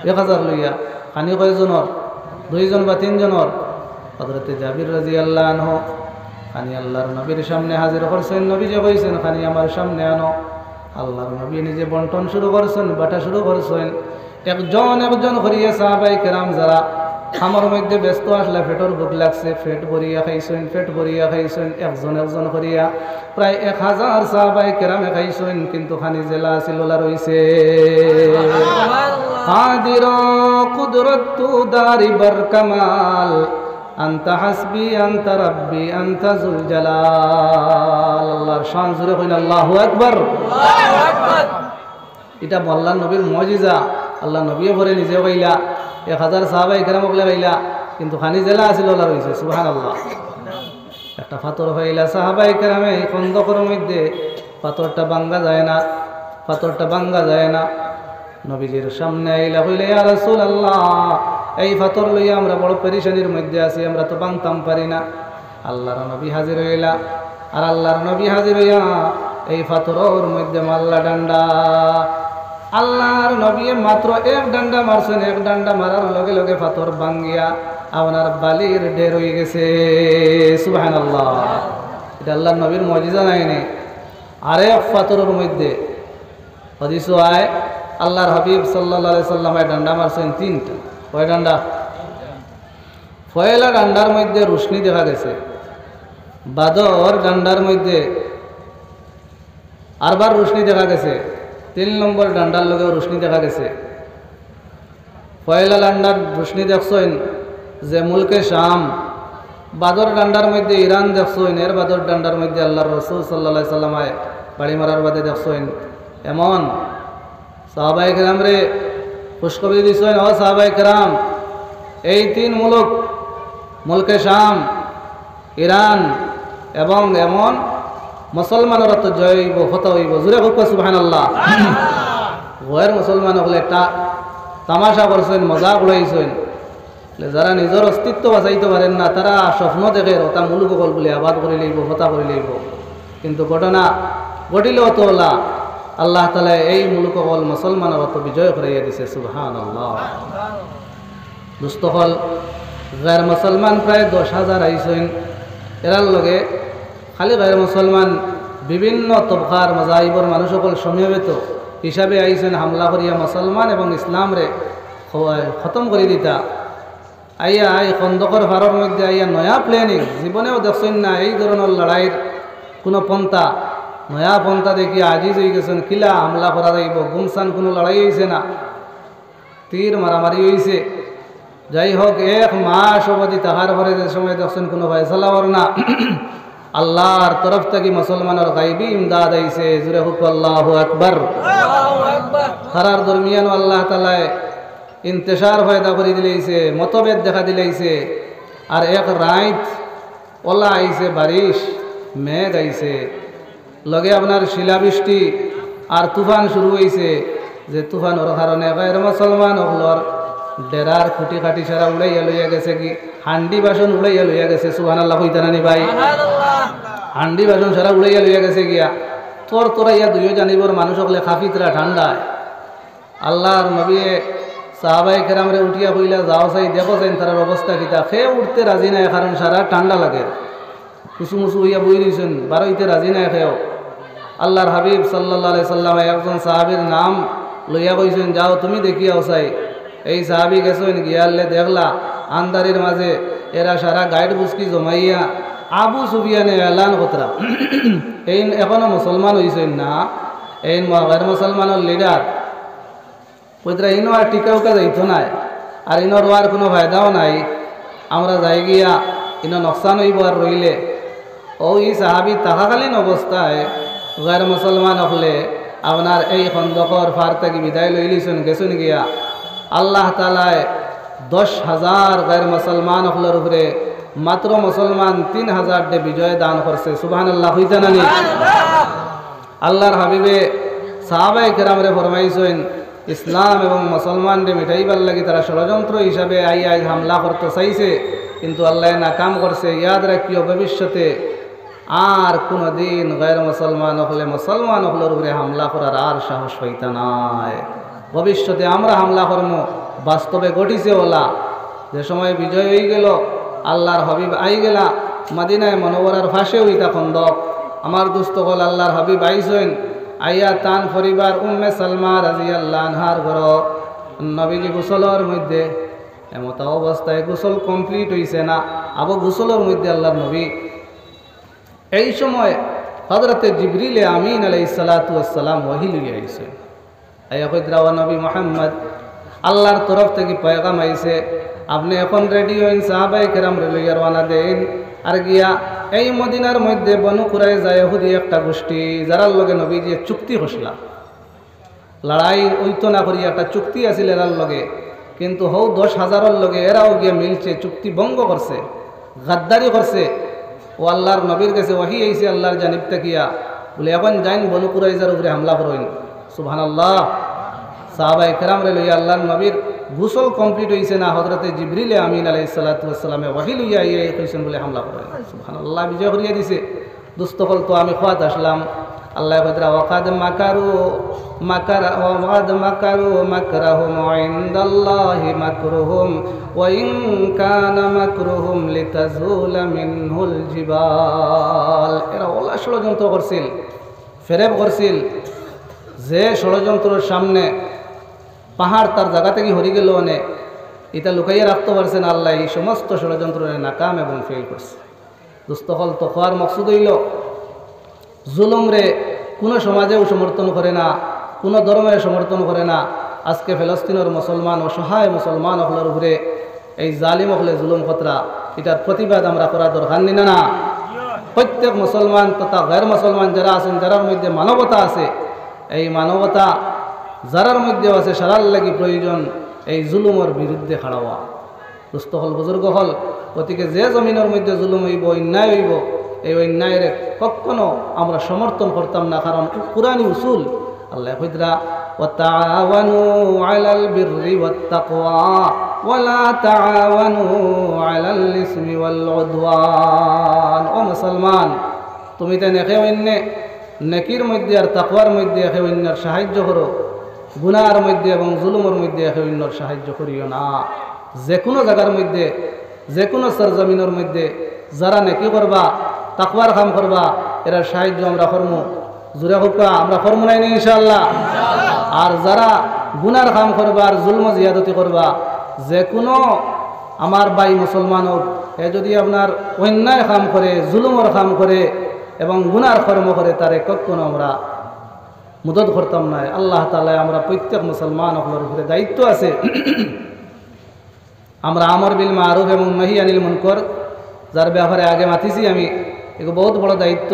1000 লইয়া। খানি কয়জনের? 2জন বা 3জনের। হযরতে জাবির রাদিয়াল্লাহু আনহু খানি আল্লাহর নবীর সামনে হাজির করছেন। নবীজি কইছেন, খানি আমার সামনে আনো। আল্লাহর নবী নিজে বন্টন শুরু করছেন, বাটা শুরু করছেন। একজন করিয়া সাহাবায়ে কেরাম যারা আমার মধ্যে ব্যস্ত আসলে পেটর ভোক লাগছে, পেট ভরিয়া খাইছেন, পেট ভরিয়া খাইছেন। একজন করিয়া প্রায় 1000 সাহাবায়ে কেরামে খাইছেন, কিন্তু খানি জেলা সিলোলা রইছে। কাদির কুদরতু দারিবার কামাল আনতা হাসবি আনতা রাব্বি আনতা যুল জালাল। আল্লাহর শান জুড়ে কইন আল্লাহু আকবার। আল্লাহু আকবার। এটা আল্লাহর নবীর মুজিজা। আল্লাহ নবীও পরে নিজে কইলা, 1000 সাহাবায়ে কেরাম বলে কইলা, কিন্তু খানি জেলা আছিল ওলা রইছে। সুবহানাল্লাহ। একটা পাথর হইলা সাহাবায়ে কেরামে খন্দকের মধ্যে, পাথরটা ভাঙ্গা যায় না, পাথরটা ভাঙ্গা যায় না। নবীজির সামনে আইলা কইলে, ইয়া রাসূলুল্লাহ এই ফাতর লইয়া আমরা বড় পেরেশানির মধ্যে আছি, আমরা তো বাংতাম পারি না। আল্লাহর নবী হাজির হইলা, আর আল্লাহর নবী হাজির হইয়া এই ফাতরের মধ্যে মাল্লা ডান্ডা। আল্লাহর নবী মাত্র এক ডান্ডা মারছেন, এক ডান্ডা মারার লগে লগে ফাতর ভাঙ্গিয়া আপনার বালির ঢের হয়ে গেছে। সুবহানাল্লাহ, এটা আল্লাহর নবীর মুজিজা নাইনি। আরেক ফাতরের মধ্যে হাদিস আয় আল্লাহর হাবিব সাল্লাল্লাহু আলাইহি সাল্লাম ডান্ডা মারছেন তিনটা। কয় ডান্ডা? পয়লা ডান্ডার মধ্যে রোশনি দেখা গেছে, বাদর ডান্ডার মধ্যে আরবার রোশনি দেখা গেছে, 3 নম্বর ডান্ডার লগেও রোশনি দেখা গেছে। পয়লা ডান্ডার রোশনি দেখছেন যে মুলকে শাম, বাদর ডান্ডার মধ্যে ইরান দেখছেন, এর বাদর ডান্ডার মধ্যে আল্লাহর রাসূল সাল্লাল্লাহু আলাইহি সাল্লামায় বাড়ি মারার বাদে দেখছেন। এমন সাহাবায়ে কেরাম রে খুশখবরি দিছেন, ও সাহাবায়ে কেরাম, এই 3 মুলক, মুলকে শাম, ইরান এবং এমন মুসলমানেরা তো জয় হইব, ফতহ হইব। জোরে হোক সুবহানাল্লাহ। গয়ের মুসলমান হলে একটা তামাশা করছেন, মজা উড়াইছেন। যারা নিজের অস্তিত্ব বাঁচাইতে পারেন না, তারা স্বপ্ন দেখে ওটা মুলুক হল বলে আবাদ করে লইব, ফতা করে লইব। কিন্তু ঘটনা ঘটিলেও তো ওলা আল্লাহ তাআলা এই মুলুক হল মুসলমানের অত বিজয় করাইয়া দিছে। সুবহানাল্লাহ। দুস্থ হল গায়ের মুসলমান প্রায় 10,000 আইছেন। এরার লগে খালি গায়ের মুসলমান বিভিন্ন তবকার মাজাহিবর মানুষ সকল সমবেত হিসাবে আইছেন হামলা করিয়া মুসলমান এবং ইসলামরে খতম করে দিতা। আইয়া এই খন্দকর ভারর মধ্যে আইয়া নয়া প্ল্যানিং, জীবনেও দেখছেন না এই ধরনের লড়াইয়ের কোনো পন্থা, নয়া পন্থা দেখি আজিজ হয়ে গেছেন। কিলা হামলা করা যাইব, গুমসান কোনো লড়াই হয়েছে না, তীর মারামারি হয়েছে। যাই হোক, 1 মাস অবধি তাহার পরে যে সময় দেখছেন কোনো ফয়সালা হর না, আল্লাহর তরফ থেকে মুসলমানের গাইবি ইমদাদ আইছে। জুরে হুক আল্লাহু আকবার। তারার দরমিয়ান আল্লাহ তাআলা ইন্তেশার পয়দা করে দিলেইছে, মতভেদ দেখা দিলেইছে। আর এক রাত ওলা আইছে, বারিশ মেঘ আইছে, লগে আপনার শিলাবৃষ্টি আর তুফান শুরু হয়েছে। যে তুফানোর কারণে গায়ের মুসলমান হলর ডেরার খুঁটি খাটি সারা উড়াইয়া লইয়া গেছে, কি হান্ডি বাসন উড়াইয়া লইয়া গেছে। সুবহানাল্লাহ কইতা নানি ভাই? হান্ডি বাসন সারা উড়াইয়া লইয়া গেছে গিয়া। তোর তোরাইয়া দুইও জানিবর মানুষ হলে খাফিতরা ঠান্ডায়। আল্লাহর নবী সাহাবায়ে কেরামরে উঠিয়া কইলা, যাও চাই দেখো চাই তার অবস্থা কিতা। সে উঠতে রাজি নাই, কারণ সারা ঠান্ডা লাগে। কুসু মুসু হইয়া বই দিয়েছেন, বারোইতে রাজি নাই খেয়েও। আল্লাহর হাবিব সাল্লাল্লাহু আলাইহি সাল্লাম একজন সাহাবীর নাম লইয়া কইছেন, যাও তুমি দেখিয়াও চাই। এই সাহাবি গেছেন, গিয়ালে দেখলা আন্দারের মাঝে এরা সারা গাইড বুসকি জমাইয়া আবু সুফিয়ানে এলান কতরা এই এখনো মুসলমান হয়েছেন না। এই গায়ের মুসলমানের লিডার কইতরা ইনো আর টিকাউকা যাইতো নাই, আর ইনোর আর কোনো ফায়দাও নাই। আমরা যাই গিয়া ইনো নকশান হইব আর রইলে। ও এই সাহাবি থাকাকালীন অবস্থায় গায়ের মুসলমান হলে আপনার এই খন্দকর ফার থেকে বিদায় লইলিছেন, গেছেন গিয়া আল্লাহ তাআলায় 10,000 গায়ের মুসলমান হলের উপরে মাত্র মুসলমান 3,000 ডে বিজয় দান করছে। সুবহানাল্লাহ হইতা নানি? আল্লাহর হাবিবে সাহাবায়ে কেরামরে ফরমাইছেন, ইসলাম এবং মুসলমানরে মিটাইবার লাগি তারা ষড়যন্ত্র হিসাবে আই হামলা করতে চাইছে, কিন্তু আল্লাহ নাকাম করছে। ইয়াদ রাখিও, ভবিষ্যতে আর কোনো দিন গায়ের মুসলমান হলে মুসলমান হলের উপরে হামলা করার আর সাহস হইতা নাই। ভবিষ্যতে আমরা হামলা করব, বাস্তবে ঘটিছে ওলা। যে সময় বিজয় হয়ে গেল, আল্লাহর হাবিব আই গেলা মদিনায় মনোবরার ফাঁসে হইতা খন্দক। আমার দুস্থ হল আল্লাহর হাবিব আইছেন, আইয়া তান পরিবার উম্মে সালমা রাদিয়াল্লাহু আনহার ঘর নবীজি গোসলের মধ্যে এমত অবস্থায় গোসল কমপ্লিট হইছে না, আবু গোসলের মধ্যে আল্লাহর নবী এই সময় হযরতে জিবরিল আমিন আলাইহিস সালাতু ওয়াস সালাম ওহী লইয়া আইছেন। আইয়া কইতরা, ও নবী মুহাম্মদ, আল্লাহর তরফ থেকে পয়গাম আইছে, আপনি এখন রেডি হইন, সাহাবায়ে কেরাম লইয়া রওনা দেন। আর গিয়া এই মদিনার মধ্যে বনু কুরাইজা ইহুদি একটা গোষ্ঠী, যারার লগে নবীজি চুক্তি হসলা, লড়াই ওইতো না করিয়া একটা চুক্তি আছিল এরার লগে। কিন্তু হৌ 10,000 লগে এরাও গিয়া মিলছে, চুক্তি ভঙ্গ করছে, গাদ্দারি করছে। ও আল্লাহর নবীর কাছে ওহী আইছে আল্লাহর জানিব তাকিয়া, বলে এখন যাইন বনু কুরাইজার উপরে হামলা করইন। সুবহানাল্লাহ। সাহাবায়ে কেরামরে লইয়া আল্লাহর নবীর গোসল কমপ্লিট হয়েছে না হজরতে জিবরিল আমিন আলাইহিস সালাতু ওয়াস সালামে ওয়াহি লইয়া ইয়ে কইছেন বলে হামলা করে সুবহানাল্লাহ বিজয় করিয়া দিছে দোস্ত হল তো আমি খোয়াত আসলাম আল্লাহ কইরা ওয়াকাদ মাকারু মাকরাহুম ইনদাল্লাহি মাকরুহুম ওয়া ইন কানা মাকরুহুম লিতাজুলা মিনহুল জিবাল এরা ওলা ষড়যন্ত্র করছিল ফেরেব করছিল যে ষড়যন্ত্রের সামনে পাহাড় তার জায়গা থেকে হরি গেল অনে এটা লুকাইয়া রাখতে পারছেন আল্লাহ এই সমস্ত ষড়যন্ত্রের নাকাম এবং ফেল করছে দুস্তহল তো হওয়ার মকসুদ হইল জুলুম রে কোনো সমাজেও সমর্থন করে না কোনো ধর্মে সমর্থন করে না আজকে ফিলিস্তিনের মুসলমান অসহায় মুসলমান হলের উপরে এই জালিম হলে জুলুম খতরা এটার প্রতিবাদ আমরা করা দরকার নি না প্রত্যেক মুসলমান তথা গैर মুসলমান যারা আছেন যারার মধ্যে মানবতা আছে এই মানবতা যারার মধ্যে আছে সারার লাগি প্রয়োজন এই জুলুমের বিরুদ্ধে খাড়া হওয়া দুস্থ হল বুজুর্গ হল গতিকে যে জমিনের মধ্যে জুলুম হইব অন্যায় হইব এই অন্যায়ের কখনো আমরা সমর্থন করতাম না কারণ কুরআনী উসুল আল্লাহ কইরা ওয়াতাআওয়ানু আলাল বিররি ওয়াত্তাকওয়া ওয়ালা তাআওয়ানু আলাল ইসমি ওয়াল উদওয়ান ও মুসলমান তুমি তো নেকে অন্যে নেকির মধ্যে আর তাকওয়ার মধ্যে একে অন্যের সাহায্য করো গুনার মধ্যে এবং জুলুমের মধ্যে একে অন্যের সাহায্য করিও না যে কোনো জায়গার মধ্যে যে কোনো সরজমিনের মধ্যে যারা নেকি করবা তাকওয়ার কাম করবা এরা সাহায্য আমরা করব জোরে হোক আমরা করব না ইনশাআল্লাহ আর যারা গুনার কাম করবা আর জুলম জিয়াদতি করবা যে কোনো আমার ভাই মুসলমান হোক এ যদি আপনার অন্যায় কাম করে জুলুমের কাম করে এবং গুনার কর্ম করে তারে কখনো আমরা মদত করতাম না আল্লাহ তাআলা আমরা প্রত্যেক মুসলমান হলোর উপরে দায়িত্ব আছে আমরা আমর বিল মারুফ এবং নহি আনিল মুনকর যার ব্যাপারে আগে মাতিছি আমি এগুলো বহুত বড় দায়িত্ব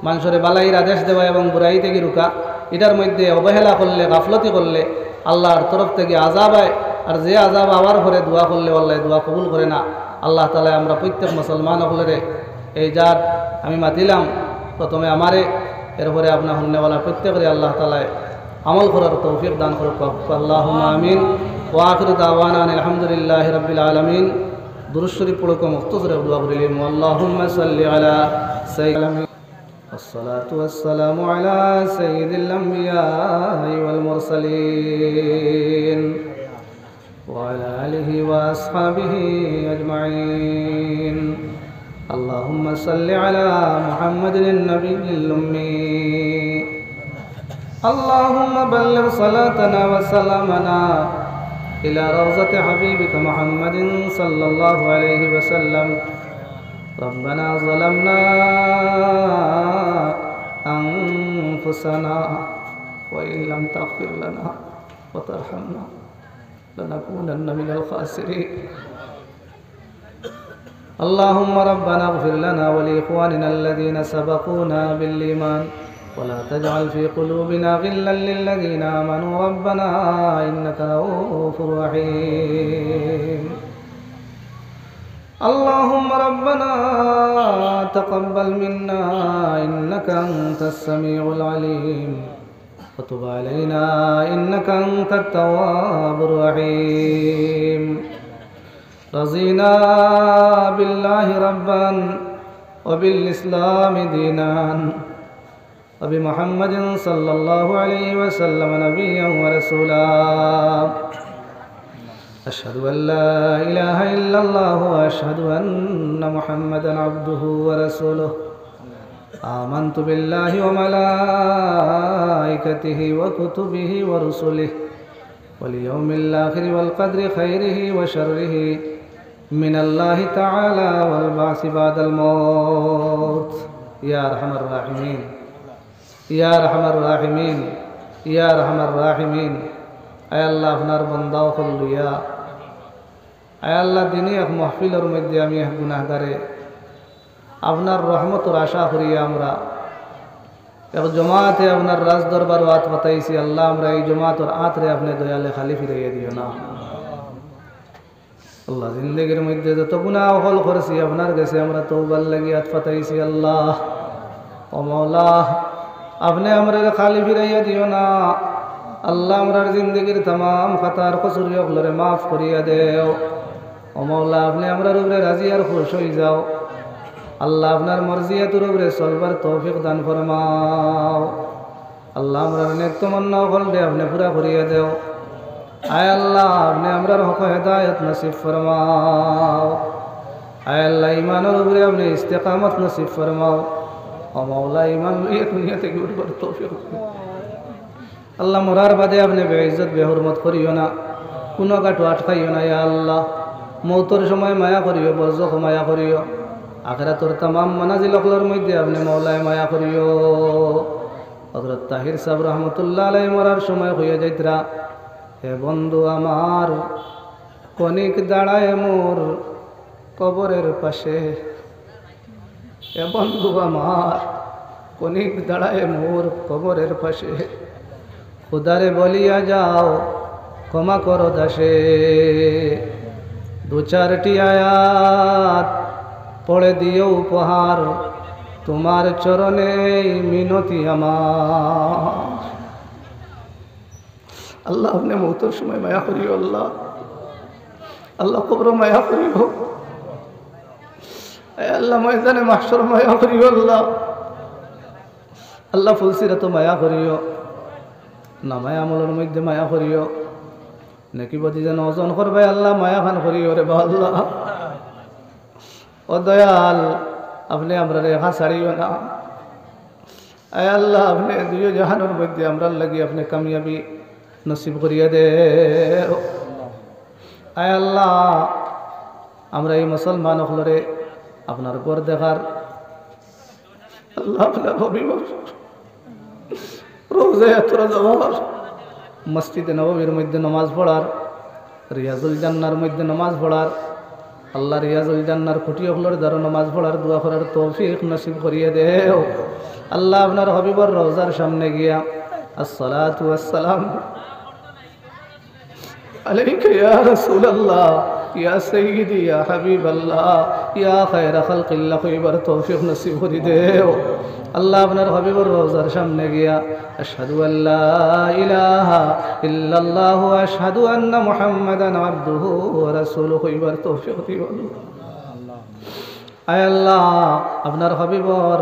মানুষের বালাইয়ের আদেশ দেওয়া এবং বুড়াই থেকে রুকা এটার মধ্যে অবহেলা করলে গাফলতি করলে আল্লাহর তরফ থেকে আযাব হয় আর যে আযাব আবার পরে দোয়া করলে আল্লাহ দোয়া কবুল করে না আল্লাহ তাআলা আমরা প্রত্যেক মুসলমান হলরে এই যার আমি মাতিলাম প্রথমে আমারে এরপরে আপনার হন্যওয়ালা প্রত্যেকের আল্লাহ তাআলা আমল করার তৌফিক দান করুক আল্লাহুম্মা আমিন ওয়া আখিরু দাওয়ানা আলহামদুলিল্লাহি রাব্বিল আলামিন দুরূদ শরীফ পড়ো মুখতসর দোয়া করিলাম আল্লাহুম্মা সাল্লি আলা সাইয়্যিদিনা والصلاة والسلام على سيد الأنبياء والمرسلين وعلى آله وأصحابه أجمعين اللهم صل على محمد النبي الأمي اللهم بلغ صلاتنا وسلامنا إلى روضة حبيبك محمد صلى الله عليه وسلم ربنا ظلمنا أنفسنا وإن لم تغفر لنا وترحمنا لنكونن من الخاسرين اللهم ربنا اغفر لنا ولإخواننا الذين سبقونا بالإيمان ولا تجعل في قلوبنا غلا للذين آمنوا ربنا إنك رؤوف رحيم اللهم ربنا تقبل منا إنك أنت السميع العليم وتب علينا إنك أنت التواب الرحيم رضينا بالله ربا وبالإسلام دينا وبمحمد صلى الله عليه وسلم نبيا ورسولا أشهد أن لا إله إلا الله وأشهد أن محمدا عبده ورسوله آمنت بالله وملائكته وكتبه ورسله واليوم الآخر والقدر خيره وشره من الله تعالى والبعث بعد الموت يا أرحم الراحمين يا أرحم الراحمين يا أرحم الراحمين আয় আল্লাহ আপনার বন্দাও হল্লুইয়া আয় আল্লাহ দিনই এক মাহফিলের মধ্যে আমি এক গুনাহগারে আপনার রহমতের আশা করিয়া আমরা এক জমাতে আপনার রাজ দরবার আত পাতাইছি আল্লাহ আমরা এই জমাতের আতরে আপনি দয়ালে খালি ফিরাইয়া দিও না আল্লাহ জিন্দগির মধ্যে যত গুনাহ হল করেছি আপনার কাছে আমরা তওবার লাগি আত পাতাইছি আল্লাহ ও মাওলা আপনি আমরা খালি ফিরাইয়া দিও না আল্লাহ আমরার জিন্দগির तमाम খাতার কসুর হকলরে মাফ করিয়া দেও। ও মওলা আপনি আমরার উপরে রাজি আর খুশ হয়ে যাও। আল্লাহ আপনার মর্জিয়াতুর উপরে চলবার তৌফিক দান ফরমাও। আল্লাহ আমরার নেক তমন্না হল দে আপনি পুরা করিয়া দেও। আয় আল্লাহ আপনি আমরার হক হেদায়েত নসিব ফরমাও। আয় আল্লাহ ইমানের উপরে আপনি ইস্তেকামত নসিব ফরমাও। ও মওলা ইমান লইয়া দুনিয়া থেকে উঠবার তৌফিক দাও। আল্লাহ মরার বাদে আপনি বেইজ্জত বেহুরমত করিও না, কোনো গাঁটো আটকাইও না। ইয়া আল্লাহ মৌতর সময় মায়া করিও, বরজখ মায়া করিও, আখিরাতর तमाम মানাজিল অকলর মধ্যে আপনি মওলায় মায়া করিও। হযরত তাহির সাহেব রহমতুল্লাহ আলাইহি মরার সময় হইয়া যাইতরা, হে বন্ধু আমার কনিক দাঁড়ায় মোর কবরের পাশে। হে বন্ধু আমার কনিক দাঁড়ায় মোর কবরের পাশে। খুদারে বলিয়া যাও ক্ষমা করো দাসে। দু চারটি আয়াত পড়ে দিও উপহার, তোমার চরণে মিনতি আমার। আল্লাহ আপনি মৌতের সময় মায়া করিও। আল্লাহ আল্লাহ কবর মায়া করিও। আল্লাহ ময়দানে মাহশর মায়া করিও। আল্লাহ আল্লাহ ফুলসিরাত মায়া করিও। নামায় আমলের মধ্যে মায়া করিও। নাকি বদি যেন ওজন করবে আল্লাহ মায়া খান করিও রে বা আল্লাহ। ও দয়াল আপনি আমরা রেখা ছাড়িও না। আয় আল্লাহ আপনি দুই জাহানের মধ্যে আমরা লাগি আপনি কামিয়াবি নসিব করিয়া দে। আয় আল্লাহ আমরা এই মুসলমান হলরে আপনার ঘর দেখার আল্লাহ আপনার অভিমান রোজায় তোরা যাওয়ার, মসজিদে নববীর মধ্যে নমাজ পড়ার, রিয়াজুল জান্নার মধ্যে নমাজ পড়ার, আল্লাহ রিয়াজুল জান্নার খুঁটি হলর দ্বারা নমাজ পড়ার দোয়া করার তৌফিক নসিব করিয়ে দেও। আল্লাহ আপনার হবিবর রওজার সামনে গিয়া আসসালাতু ওয়াসসালাম আলাইকা ইয়া রাসূলুল্লাহ ইয়া সাইয়্যিদি ইয়া হাবিবাল্লাহ ইয়া খায়রা খালকিল্লাহ কইবার তৌফিক নসিব করিয়ে দেও। আল্লাহ আপনার হবিবর রওজার সামনে গিয়া আশহাদু আল্লা ইলাহা ইল্লাল্লাহু ওয়া আশহাদু আন্না মুহাম্মাদান আবদুহু ওয়া রাসূলুহু কইবার তৌফিক দিও। আয় আল্লাহ আপনার হবিবর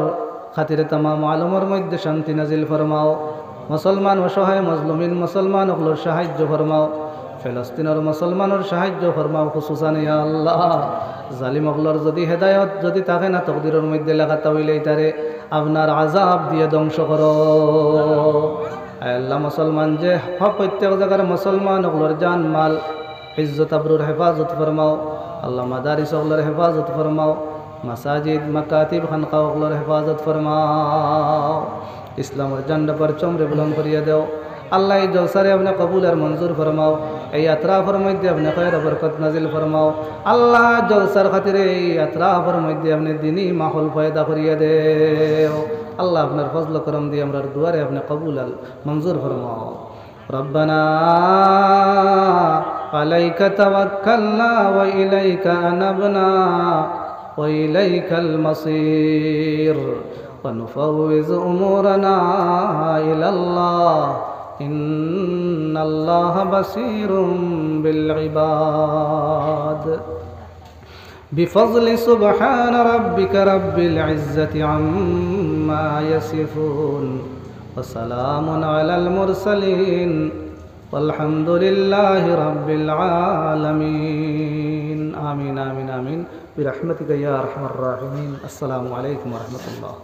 খাতিরে तमाम আলমের মধ্যে শান্তি নাজিল ফরমাও। মুসলমান অসহায় মজলুমিন মুসলমান হলর সাহায্য ফরমাও। ফিলিস্তিনের মুসলমানের সাহায্য ফরমাও খুসুসান ইয়া আল্লাহ। জালিম হলর যদি হেদায়ত যদি থাকে না তকদিরের মধ্যে লেখা তাহলেই তারে আপনার আযাব দিয়ে ধ্বংস করো। আল্লাহ মুসলমান যে প্রত্যেক জায়গার মুসলমান হলর জান মাল ইজ্জত আবরুর হেফাজত ফরমাও। আল্লাহ মাদারিস হলর হেফাজত ফরমাও। মাসাজিদ মাকাতিব খানকা হলর হেফাজত ফরমাও। ইসলামের ঝান্ডা পরচম রে বুলন্দ করিয়া দেও। আল্লাহ এই জলসারে আপনি কবুল আর মঞ্জুর ফরমাও। এই আতরাফের মধ্যে আপনি খৈর বরকত নাজিল ফরমাও। আল্লাহ জলসার খাতিরে এই আতরাফের মধ্যে আপনি দিনী মাহল পয়দা করিয়া দেও। আল্লাহ আপনার ফজল করম দিয়ে আমরার দুয়ারে আপনি কবুল আর মঞ্জুর ফরমাও। রব্বানা আলাইকা তাওয়াক্কালনা ওয়া ইলাইকা আনাবনা ওয়া ইলাইকাল মাসির ওয়া নুফাউযু উমুরানা ইলাল্লাহ ইন্নাল্লাহা বাসীরুম বিল ইবাদ। বিফজলি সুবহানা রাব্বিকা রাব্বিল ইজ্জাতি আম্মা ইয়াসিফুন ওয়া সালামুন আলাল মুরসালিন ওয়ালহামদুলিল্লাহি রাব্বিল আলামিন। আমিন আমিন আমিন বিরহমাতিকা ইয়া আরহামার রাহিমিন। আসসালামু আলাইকুম ওয়া রাহমাতুল্লাহ।